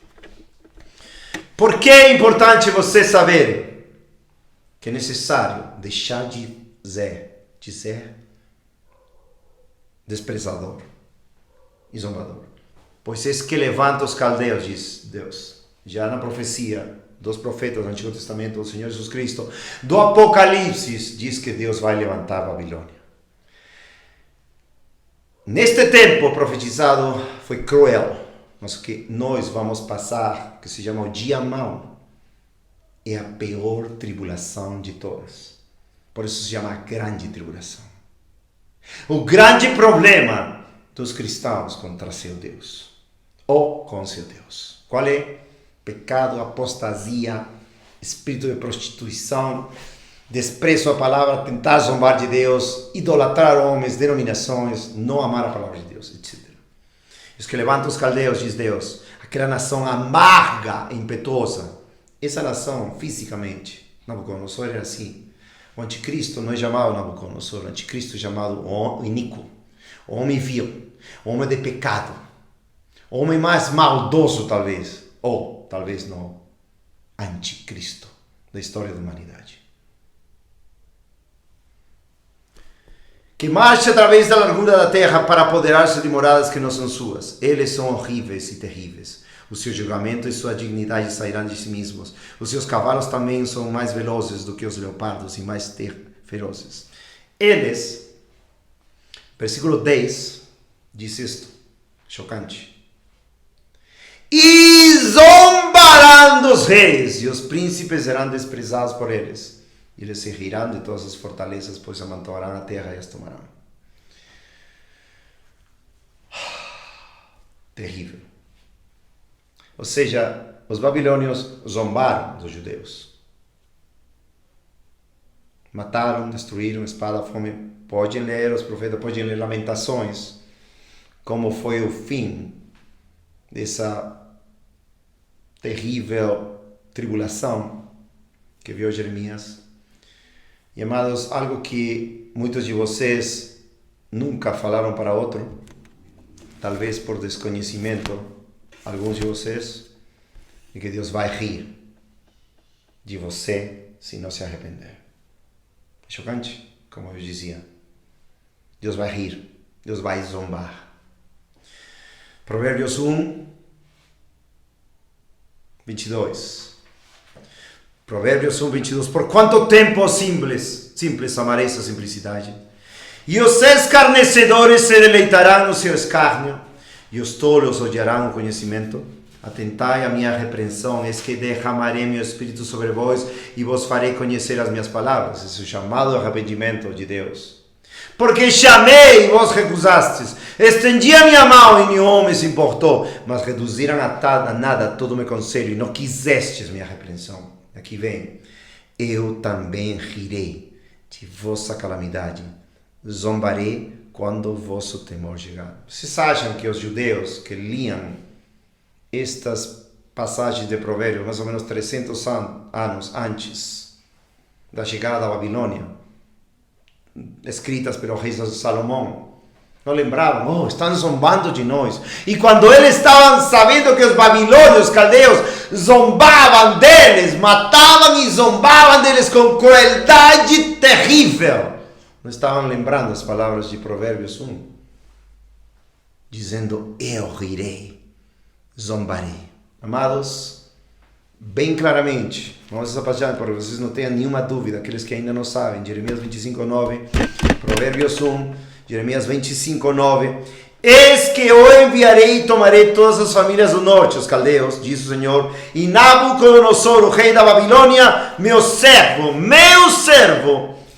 Por que é importante você saber que é necessário deixar de ser desprezador e zombador? Pois é que levanta os caldeus, diz Deus. Já na profecia dos profetas do Antigo Testamento do Senhor Jesus Cristo, do Apocalipse, diz que Deus vai levantar a Babilônia. Neste tempo profetizado foi cruel, mas o que nós vamos passar, que se chama o dia mau, é a pior tribulação de todas. Por isso se chama a grande tribulação. O grande problema dos cristãos contra seu Deus, ou com seu Deus. Qual é? Pecado, apostasia, espírito de prostituição, desprezo à palavra, tentar zombar de Deus, idolatrar homens, denominações, não amar a palavra de Deus, etc. Os que levantam os caldeus, diz Deus, aquela nação amarga e impetuosa. Essa nação, fisicamente, Nabucodonosor era assim. O anticristo não é chamado Nabucodonosor, o anticristo é chamado o iníquo, o homem vil, o homem de pecado, o homem mais maldoso talvez, ou talvez não, anticristo da história da humanidade. Que marcha através da largura da terra para apoderar-se de moradas que não são suas. Eles são horríveis e terríveis. O seu julgamento e sua dignidade sairão de si mesmos. Os seus cavalos também são mais velozes do que os leopardos e mais ferozes. Eles, versículo 10, diz isto, chocante. E zombarão dos reis, e os príncipes serão desprezados por eles. E eles se rirão de todas as fortalezas, pois amontoarão a terra e as tomarão. Terrível. Ou seja, os babilônios zombaram dos judeus. Mataram, destruíram, espada, fome. Podem ler, os profetas podem ler Lamentações, como foi o fim dessa terrível tribulação que viu Jeremias. E amados, algo que muitos de vocês nunca falaram para outro, talvez por desconhecimento, alguns de vocês, é que Deus vai rir de você se não se arrepender. É chocante, como eu dizia. Deus vai rir, Deus vai zombar. Provérbios 1, 22. Provérbios 1, 22. Por quanto tempo simples amareis a simplicidade? E os escarnecedores se deleitarão no seu escárnio, e os tolos odiarão o conhecimento. Atentai à minha repreensão, eis que derramarei meu espírito sobre vós, e vos farei conhecer as minhas palavras. Esse é o chamado arrependimento de Deus. Porque chamei e vos recusastes, estendi a minha mão e nenhum homem se importou, mas reduziram a nada todo o meu conselho, e não quisestes minha repreensão. Aqui vem, eu também rirei de vossa calamidade, zombarei quando o vosso temor chegar. Vocês acham que os judeus que liam estas passagens de Provérbios, mais ou menos 300 anos antes da chegada da Babilônia, escritas pelo rei Salomão, não lembravam? Estão zombando de nós. E quando eles estavam sabendo que os babilônios, os caldeus, zombavam deles, matavam e zombavam deles com crueldade terrível, não estavam lembrando as palavras de Provérbios 1, dizendo, eu rirei, zombarei. Amados, bem claramente, vamos essa passagem para que vocês não tenham nenhuma dúvida, aqueles que ainda não sabem, Jeremias 25:9, Provérbios 1, Jeremias 25:9, eis que eu enviarei e tomarei todas as famílias do norte, os caldeus, diz o Senhor, e Nabucodonosor, o rei da Babilônia, meu servo,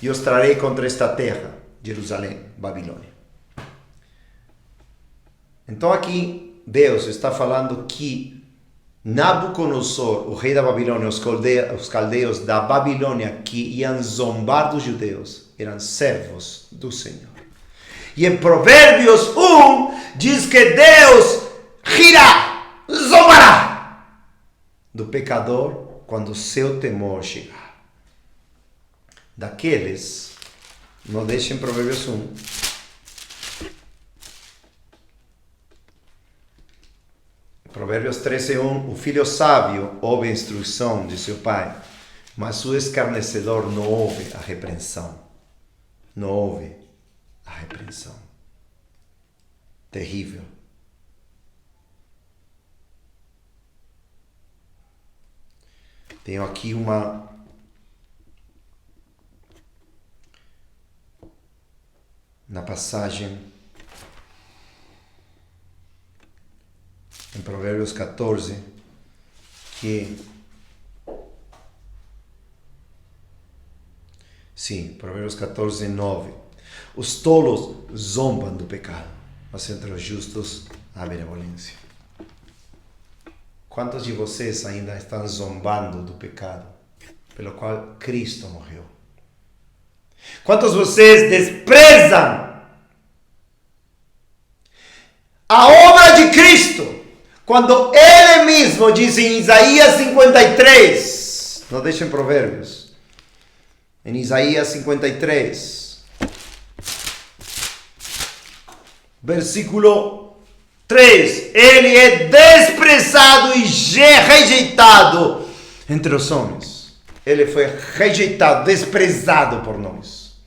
e os trarei contra esta terra, Jerusalém, Babilônia. Então aqui, Deus está falando que Nabucodonosor, o rei da Babilônia, os caldeus da Babilônia que iam zombar dos judeus, eram servos do Senhor. E em Provérbios 1 diz que Deus rirá, zombará do pecador quando o seu temor chegar. Daqueles, não deixem Provérbios 1. Provérbios 13:1, o filho sábio ouve a instrução de seu pai, mas o escarnecedor não ouve a repreensão. Não ouve a repreensão. Terrível. Tenho aqui na passagem em Provérbios 14, Provérbios 14:9. Os tolos zombam do pecado, mas entre os justos há benevolência. Quantos de vocês ainda estão zombando do pecado pelo qual Cristo morreu? Quantos de vocês desprezam a obra de Cristo? Quando Ele mesmo diz em Isaías 53, não deixem Provérbios, em Isaías 53, versículo 3, Ele é desprezado e rejeitado entre os homens. Ele foi rejeitado, desprezado por nós.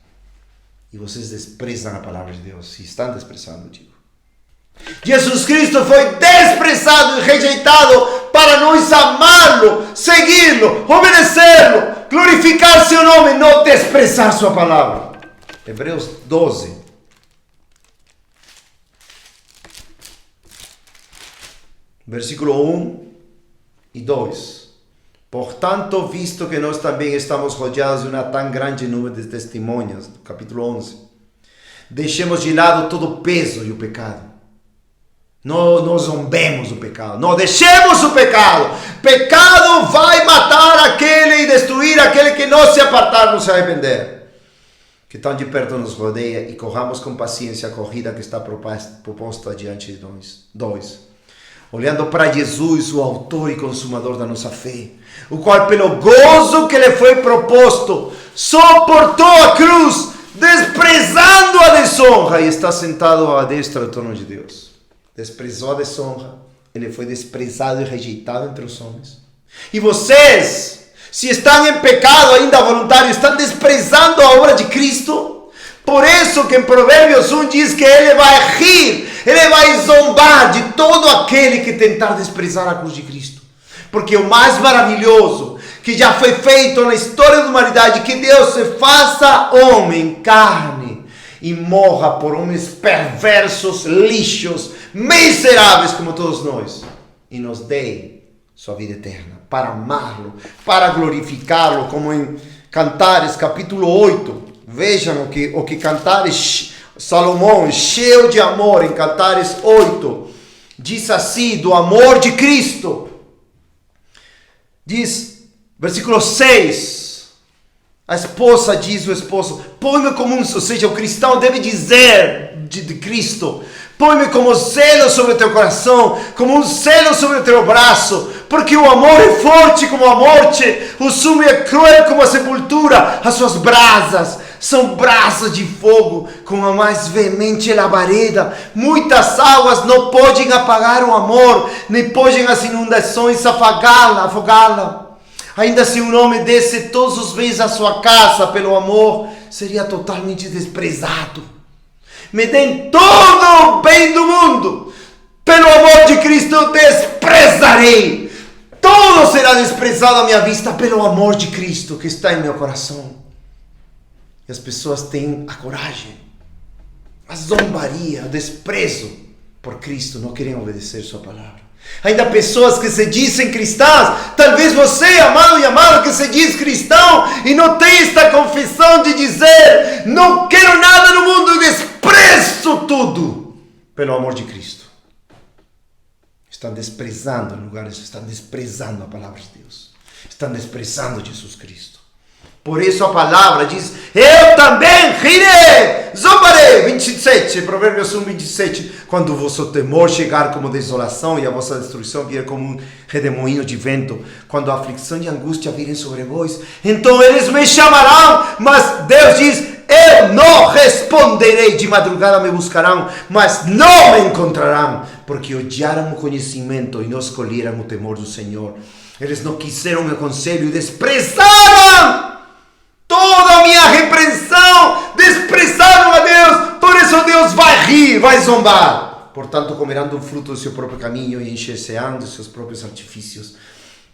E vocês desprezam a palavra de Deus, e estão desprezando, digo. Jesus Cristo foi desprezado e rejeitado para nós amá-lo, segui-lo, obedecê-lo, glorificar seu nome, não desprezar sua palavra. Hebreus 12. Versículo 1 e 2. Portanto, visto que nós também estamos rodeados de uma tão grande nuvem de testemunhas, capítulo 11, deixemos de lado todo o peso e o pecado. Não zombemos do pecado. Não deixemos o pecado. Pecado vai matar aquele e destruir aquele que não se apartar, não se arrepender. Que tão de perto nos rodeia e corramos com paciência a corrida que está proposta diante de nós. Olhando para Jesus, o autor e consumador da nossa fé, o qual pelo gozo que lhe foi proposto, suportou a cruz, desprezando a desonra e está sentado à destra do trono de Deus. Desprezou a desonra, ele foi desprezado e rejeitado entre os homens. E vocês, se estão em pecado ainda voluntário, estão desprezando a obra de Cristo. Por isso que em Provérbios 1 diz que ele vai rir, ele vai zombar de todo aquele que tentar desprezar a cruz de Cristo. Porque o mais maravilhoso que já foi feito na história da humanidade, que Deus se faça homem, carne, e morra por homens perversos, lixos, miseráveis como todos nós, e nos dê sua vida eterna, para amá-lo, para glorificá-lo, como em Cantares capítulo 8, vejam o que Cantares, Salomão, cheio de amor, em Cantares 8, diz assim, do amor de Cristo, diz, versículo 6, a esposa diz ao esposo, põe-me como ou seja, o cristão deve dizer de Cristo, põe-me como selo sobre o teu coração, como um selo sobre o teu braço, porque o amor é forte como a morte, o ciúme é cruel como a sepultura, as suas brasas são brasas de fogo, com a mais veemente labareda, muitas águas não podem apagar o amor, nem podem as inundações afogá-la. Ainda se um homem desse todos os bens à sua casa pelo amor, seria totalmente desprezado. Me deem todo o bem do mundo, pelo amor de Cristo eu desprezarei. Todo será desprezado à minha vista pelo amor de Cristo que está em meu coração. E as pessoas têm a coragem, a zombaria, o desprezo por Cristo, não querem obedecer sua palavra. Ainda pessoas que se dizem cristãs, talvez você, amado e amada, que se diz cristão e não tem esta confissão de dizer, não quero nada no mundo, desprezo tudo pelo amor de Cristo. Estão desprezando em lugares, estão desprezando a palavra de Deus. Estão desprezando Jesus Cristo. Por isso a palavra diz, eu também rirei, zombarei. 27, Provérbios 1, 27. Quando o vosso temor chegar como desolação e a vossa destruição vier como um redemoinho de vento, quando a aflição e a angústia virem sobre vós, então eles me chamarão, mas Deus diz, eu não responderei. De madrugada me buscarão, mas não me encontrarão, porque odiaram o conhecimento e não escolheram o temor do Senhor. Eles não quiseram meu conselho e desprezaram toda a minha repreensão, desprezaram a Deus, por isso Deus vai rir, vai zombar. Portanto, comerão do fruto do seu próprio caminho e encher-se-ão dos seus próprios artifícios,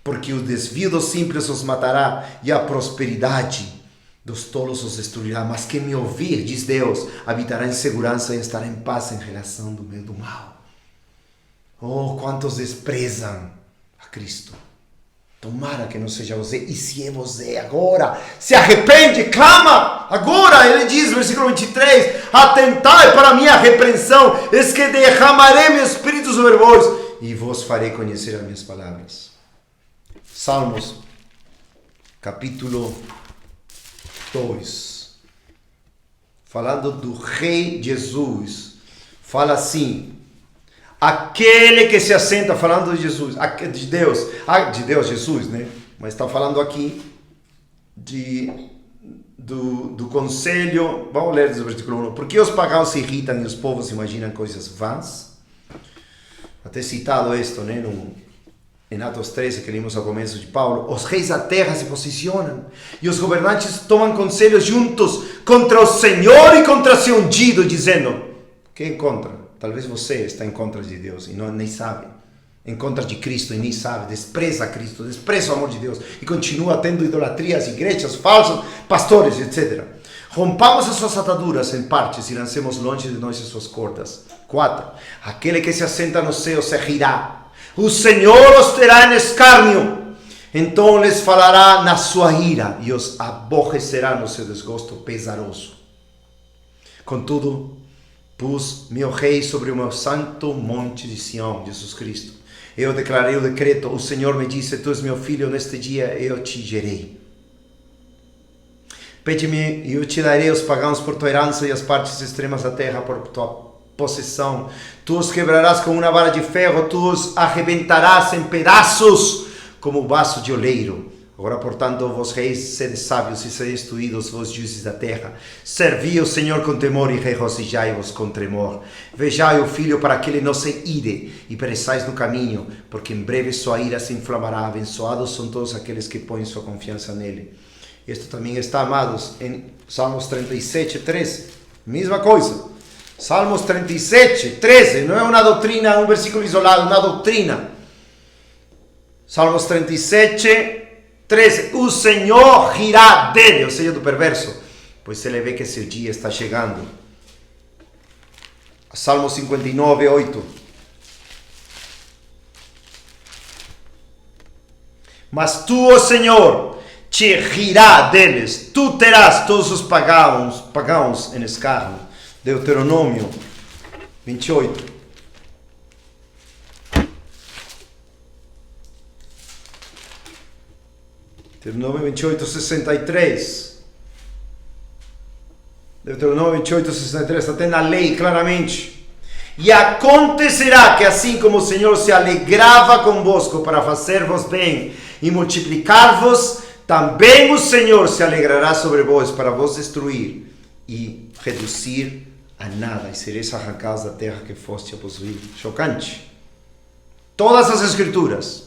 porque o desvio dos simples os matará e a prosperidade dos tolos os destruirá. Mas quem me ouvir, diz Deus, habitará em segurança e estará em paz em relação do meio do mal. Oh, quantos desprezam a Cristo. Tomara que não seja você, e se é você agora, se arrepende, clama, agora, ele diz, versículo 23, atentai para a minha repreensão, eis que derramarei meu espírito sobre vós, e vos farei conhecer as minhas palavras. Salmos, capítulo 2, falando do Rei Jesus, fala assim, aquele que se assenta, falando de Jesus, de Deus, Jesus, né? Mas está falando aqui do conselho. Vamos ler o versículo 1. Porque os pagãos se irritam e os povos imaginam coisas vãs? Até citado isto, né? Em Atos 13, que lemos ao começo de Paulo. Os reis da terra se posicionam e os governantes tomam conselhos juntos contra o Senhor e contra seu ungido, dizendo, quem contra? Talvez você está em contra de Deus e nem sabe. Em contra de Cristo e nem sabe. Despreza Cristo, despreza o amor de Deus. E continua tendo idolatrias, igrejas, falsos pastores, etc. Rompamos as suas ataduras em partes e lancemos longe de nós as suas cordas. 4. Aquele que se assenta no céu se rirá. O Senhor os terá em escárnio. Então lhes falará na sua ira e os aborrecerá no seu desgosto pesaroso. Contudo, pus meu rei sobre o meu santo monte de Sião, Jesus Cristo. Eu declarei o decreto, o Senhor me disse, tu és meu filho, neste dia eu te gerei. Pede-me e eu te darei os pagãos por tua herança e as partes extremas da terra por tua possessão. Tu os quebrarás com uma vara de ferro, tu os arrebentarás em pedaços como vaso de oleiro. Agora, portanto, vós reis, sede sábios e sede instruídos, vós juízes da terra. Servi o Senhor com temor e regozijai-vos com tremor. Vejai o filho para que ele não se ire e pereçais no caminho, porque em breve sua ira se inflamará. Abençoados são todos aqueles que põem sua confiança nele. Isto também está, amados, em Salmos 37, 13. Mesma coisa. Salmos 37, 13. Não é uma doutrina, um versículo isolado, uma doutrina. Salmos 37, 13. O Senhor rirá dele, ou seja, do perverso, pois ele vê que seu dia está chegando. Salmo 59, 8. Mas tu, ó Senhor, te rirá deles, tu terás todos os pagãos em escárnio. Deuteronômio 28. Deuteronômio 28, 63. Deuteronômio 28, 63. Está até na lei, claramente. E acontecerá que assim como o Senhor se alegrava convosco para fazer-vos bem e multiplicar-vos, também o Senhor se alegrará sobre vós para vos destruir e reduzir a nada. E sereis arrancados da terra que foste a possuir. Chocante. Todas as escrituras.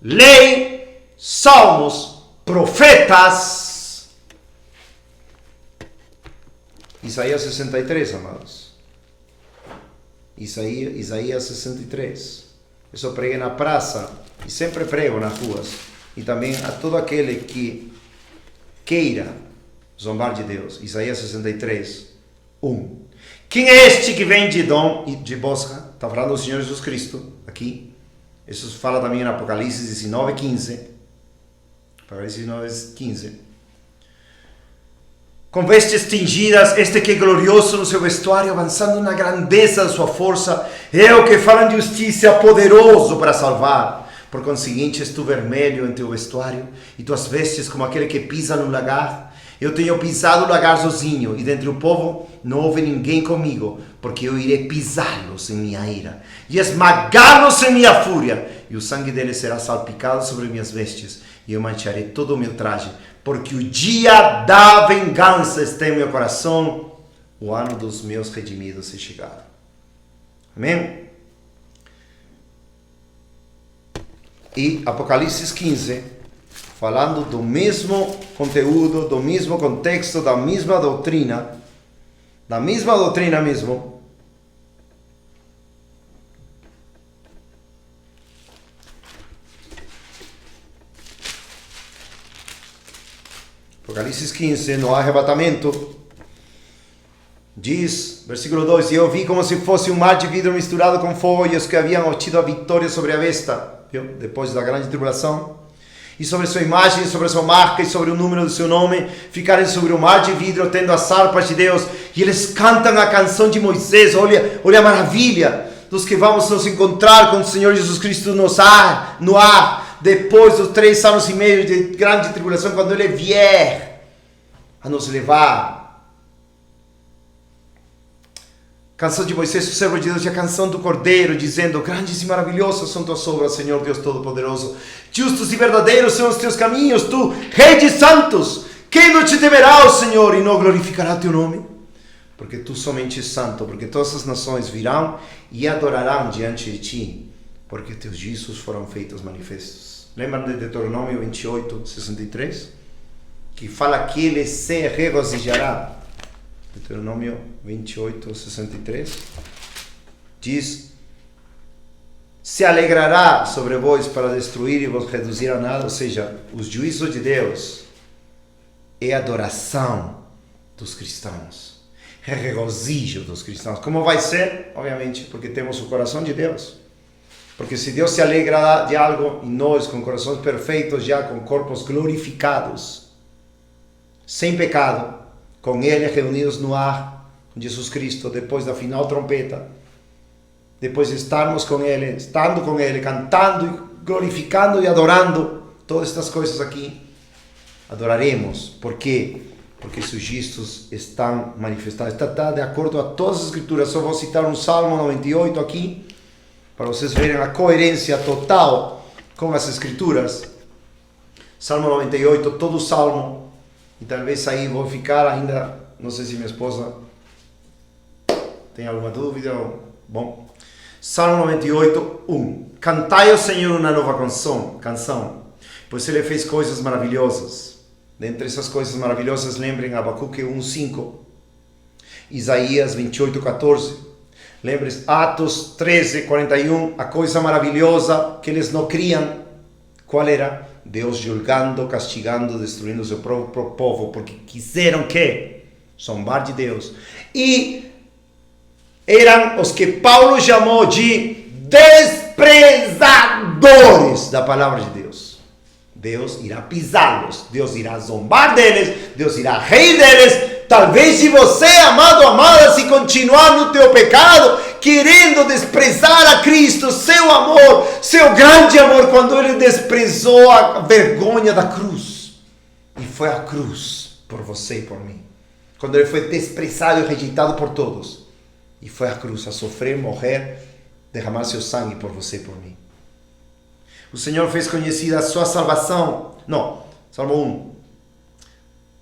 Lei, salmos, profetas. Isaías 63, amados. Isaías 63. Eu só preguei na praça e sempre prego nas ruas. E também a todo aquele que queira zombar de Deus. Isaías 63, 1. Quem é este que vem de Edom e de Bosra? Está falando do Senhor Jesus Cristo aqui. Isso fala também em Apocalipse 19, 15. Apocalipse 19, 15. com vestes tingidas, este que é glorioso no seu vestuário, avançando na grandeza da sua força, é o que fala de justiça, poderoso para salvar. Por conseguinte, és tu vermelho em teu vestuário, e tuas vestes como aquele que pisa no lagar. Eu tenho pisado o lagar sozinho, e dentre o povo não houve ninguém comigo, porque eu irei pisá-los em minha ira, e esmagá-los em minha fúria, e o sangue deles será salpicado sobre minhas vestes, e eu mancharei todo o meu traje, porque o dia da vingança está em meu coração, o ano dos meus redimidos é chegado. Amém? E Apocalipse 15, falando do mesmo conteúdo, do mesmo contexto, da mesma doutrina mesmo. Apocalipse 15, no arrebatamento, diz, versículo 2, e eu vi como se fosse um mar de vidro misturado com fogo, e os que haviam obtido a vitória sobre a besta, viu? Depois da grande tribulação, e sobre sua imagem, sobre sua marca, e sobre o número do seu nome, ficarem sobre o mar de vidro, tendo as harpas de Deus, e eles cantam a canção de Moisés. Olha a maravilha dos que vamos nos encontrar com o Senhor Jesus Cristo no ar, depois dos 3 anos e meio de grande tribulação, quando Ele vier a nos levar. Canção de Moisés, o servo de Deus, e a canção do Cordeiro, dizendo, grandes e maravilhosas são tuas obras, Senhor Deus Todo-Poderoso. Justos e verdadeiros são os teus caminhos, tu, Rei de santos. Quem não te temerá, ó Senhor, e não glorificará teu nome? Porque tu somente és santo, porque todas as nações virão e adorarão diante de ti, porque teus juízos foram feitos manifestos. Lembram de Deuteronômio 28, 63? Que fala que ele se regozijará. Deuteronômio 28, 63. Diz, se alegrará sobre vós para destruir e vos reduzir a nada. Ou seja, os juízos de Deus é a adoração dos cristãos. É regozijo dos cristãos. Como vai ser? Obviamente, porque temos o coração de Deus. Porque se Deus se alegra de algo, e nós com corações perfeitos, já com corpos glorificados, sem pecado, com Ele reunidos no ar, com Jesus Cristo, depois da final trompeta, depois de estarmos com Ele, estando com Ele, cantando, glorificando e adorando, todas estas coisas aqui, adoraremos. Por quê? Porque seus gestos estão manifestados. Está de acordo a todas as escrituras. Só vou citar um Salmo 98 aqui, para vocês verem a coerência total com as escrituras. Salmo 98, todo o Salmo. E talvez aí vou ficar ainda, não sei se minha esposa tem alguma dúvida. Bom, Salmo 98, 1. Cantai ao Senhor uma nova canção, pois Ele fez coisas maravilhosas. Dentre essas coisas maravilhosas, lembrem Abacuque 1:5, Isaías 28:14. Lembre-se, Atos 13:41, a coisa maravilhosa que eles não criam. Qual era? Deus julgando, castigando, destruindo o seu próprio povo, porque quiseram que? Zombar de Deus. E eram os que Paulo chamou de desprezadores da palavra de Deus. Deus irá pisá-los, Deus irá zombar deles, Deus irá rir deles. Talvez se você, amado, amada, se continuar no teu pecado, querendo desprezar a Cristo, seu amor, seu grande amor, quando Ele desprezou a vergonha da cruz, e foi a cruz por você e por mim, quando Ele foi desprezado e rejeitado por todos, e foi a cruz a sofrer, morrer, derramar seu sangue por você e por mim. O Senhor fez conhecida a sua salvação. Não, Salmo 1.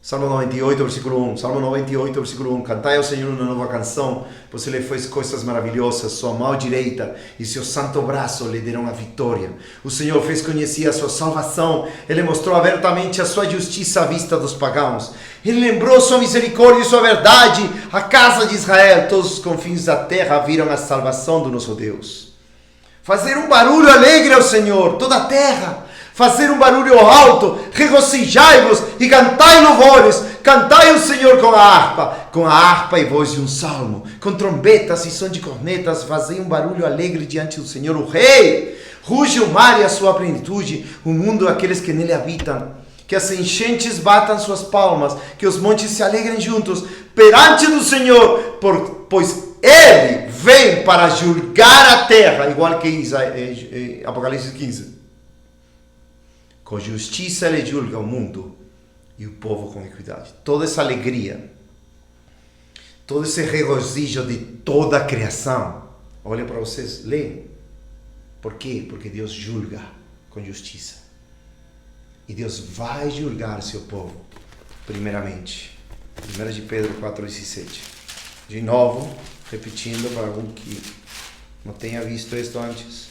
Salmo 98, versículo 1. Salmo 98, versículo 1. Cantai ao Senhor uma nova canção, pois Ele fez coisas maravilhosas. Sua mão direita e seu santo braço lhe deram a vitória. O Senhor fez conhecer a sua salvação. Ele mostrou abertamente a sua justiça à vista dos pagãos. Ele lembrou sua misericórdia e sua verdade à casa de Israel. Todos os confins da terra viram a salvação do nosso Deus. Fazer um barulho alegre ao Senhor, toda a terra. Fazer um barulho alto, regozijai-vos e cantai louvores, cantai ao Senhor com a harpa e voz de um salmo, com trombetas e som de cornetas, fazei um barulho alegre diante do Senhor, o Rei. Ruge o mar e a sua plenitude, o mundo e aqueles que nele habitam. que as enchentes batam suas palmas, que os montes se alegrem juntos perante do Senhor, pois Ele vem para julgar a terra, igual que Apocalipse 15. Com justiça Ele julga o mundo e o povo com equidade. Toda essa alegria, todo esse regozijo de toda a criação. Olha para vocês, leiam. Por quê? Porque Deus julga com justiça. E Deus vai julgar seu povo, primeiramente. 1 de Pedro 4,17. De novo, repetindo para algum que não tenha visto isso antes.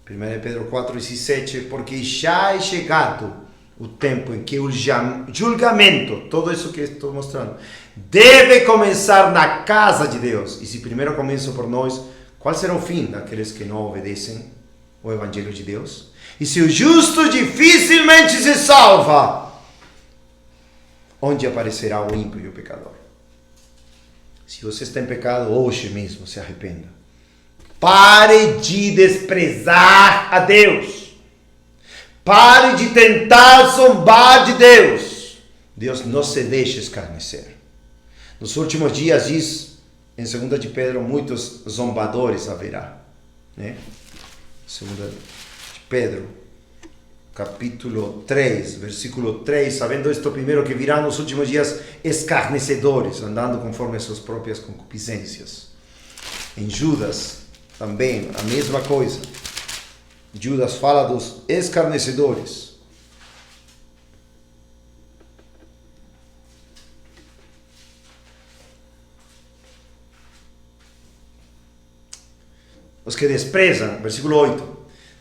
1 Pedro 4,17. Porque já é chegado o tempo em que o julgamento, tudo isso que estou mostrando, deve começar na casa de Deus. E se primeiro começa por nós, qual será o fim daqueles que não obedecem o Evangelho de Deus? E se o justo dificilmente se salva, onde aparecerá o ímpio e o pecador? Se você está em pecado, hoje mesmo se arrependa. Pare de desprezar a Deus. Pare de tentar zombar de Deus. Deus não se deixa escarnecer. Nos últimos dias, diz em 2 de Pedro, muitos zombadores haverá. Né? 2 de Pedro, capítulo 3, versículo 3. Sabendo isto primeiro, que virão nos últimos dias escarnecedores, andando conforme as suas próprias concupiscências. Em Judas, também, a mesma coisa. Judas fala dos escarnecedores. Os que desprezam, versículo 8.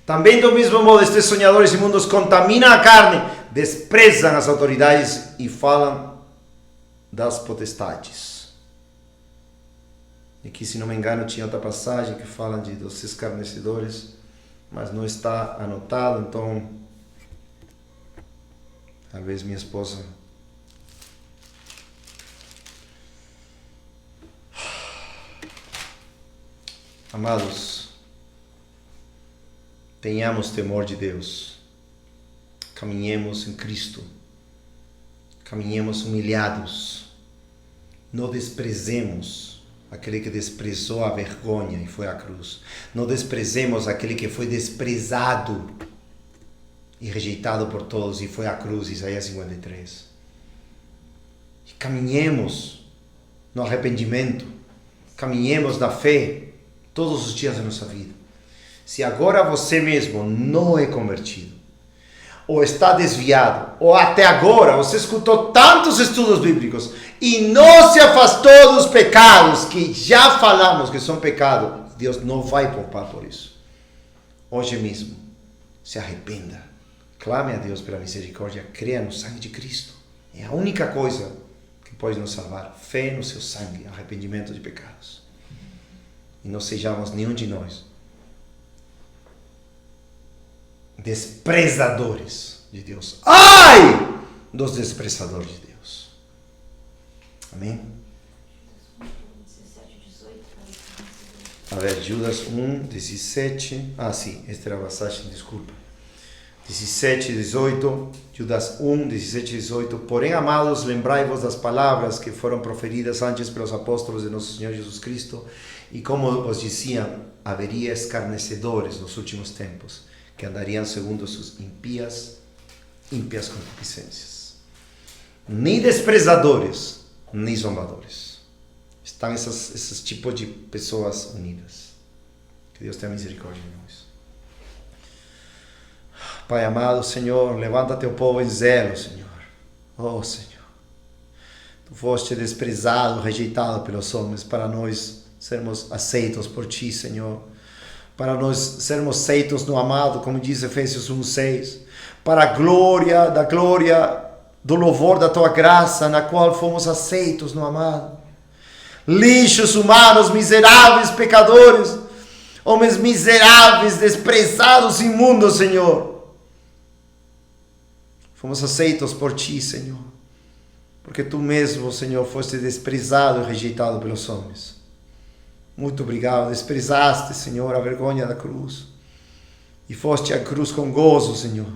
Também do mesmo modo estes sonhadores imundos contaminam a carne, desprezam as autoridades e falam das potestades. E aqui, se não me engano, tinha outra passagem que fala dos escarnecedores, mas não está anotado, então talvez minha esposa amados, tenhamos temor de Deus, caminhemos em Cristo, caminhemos humilhados, não desprezemos aquele que desprezou a vergonha e foi à cruz. Não desprezemos aquele que foi desprezado e rejeitado por todos e foi à cruz, Isaías 53. E caminhemos no arrependimento, caminhemos na fé todos os dias da nossa vida. Se agora você mesmo não é convertido, ou está desviado, ou até agora você escutou tantos estudos bíblicos e não se afastou dos pecados que já falamos que são pecados, Deus não vai poupar por isso. Hoje mesmo, se arrependa, clame a Deus pela misericórdia, creia no sangue de Cristo. É a única coisa que pode nos salvar, fé no seu sangue, arrependimento de pecados. E não sejamos nenhum de nós desprezadores de Deus. Ai dos desprezadores de Deus. Amém? A ver, Judas 1, 17. Ah, sim, esta era a passagem, desculpa. 17, 18. Judas 1, 17 e 18. Porém, amados, lembrai-vos das palavras que foram proferidas antes pelos apóstolos de nosso Senhor Jesus Cristo. E como vos diziam, haveria escarnecedores nos últimos tempos, que andariam segundo suas ímpias concupiscências. Nem desprezadores, nem zombadores. Estão esses tipos de pessoas unidas. Que Deus tenha misericórdia de nós. Pai amado, Senhor, levanta teu povo em zelo, Senhor. Oh, Senhor. Tu foste desprezado, rejeitado pelos homens, para nós sermos aceitos por Ti, Senhor. Para nós sermos aceitos no amado, como diz Efésios 1:6. Para a glória, do louvor da Tua graça, na qual fomos aceitos no amado. Lixos humanos, miseráveis pecadores, homens miseráveis, desprezados, imundos, Senhor. Fomos aceitos por Ti, Senhor, porque Tu mesmo, Senhor, foste desprezado e rejeitado pelos homens. Muito obrigado, desprezaste, Senhor, a vergonha da cruz, e foste à cruz com gozo, Senhor,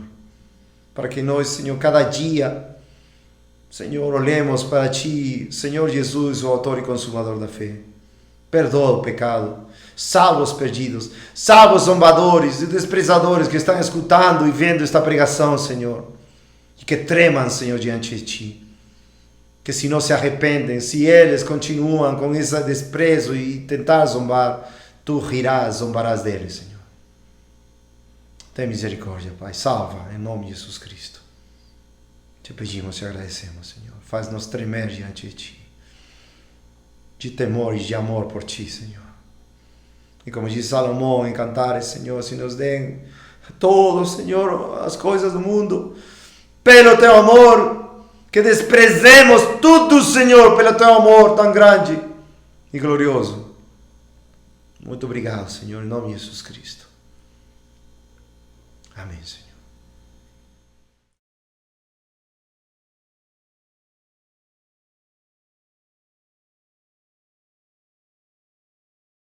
para que nós, Senhor, cada dia, Senhor, olhemos para Ti, Senhor Jesus, o autor e consumador da fé. Perdoa o pecado, salva os perdidos, salva os zombadores e desprezadores que estão escutando e vendo esta pregação, Senhor, e que tremam, Senhor, diante de Ti. Que se não se arrependem, se eles continuam com esse desprezo e tentar zombar, Tu rirás, zombarás deles, Senhor. Tem misericórdia, Pai. Salva, em nome de Jesus Cristo. Te pedimos e agradecemos, Senhor. Faz-nos tremer diante de Ti, de temor e de amor por Ti, Senhor. E como diz Salomão em Cantares, Senhor, se nos deem todo, Senhor, as coisas do mundo, pelo Teu amor, que desprezemos tudo, Senhor, pelo Teu amor tão grande e glorioso. Muito obrigado, Senhor, em nome de Jesus Cristo. Amém, Senhor.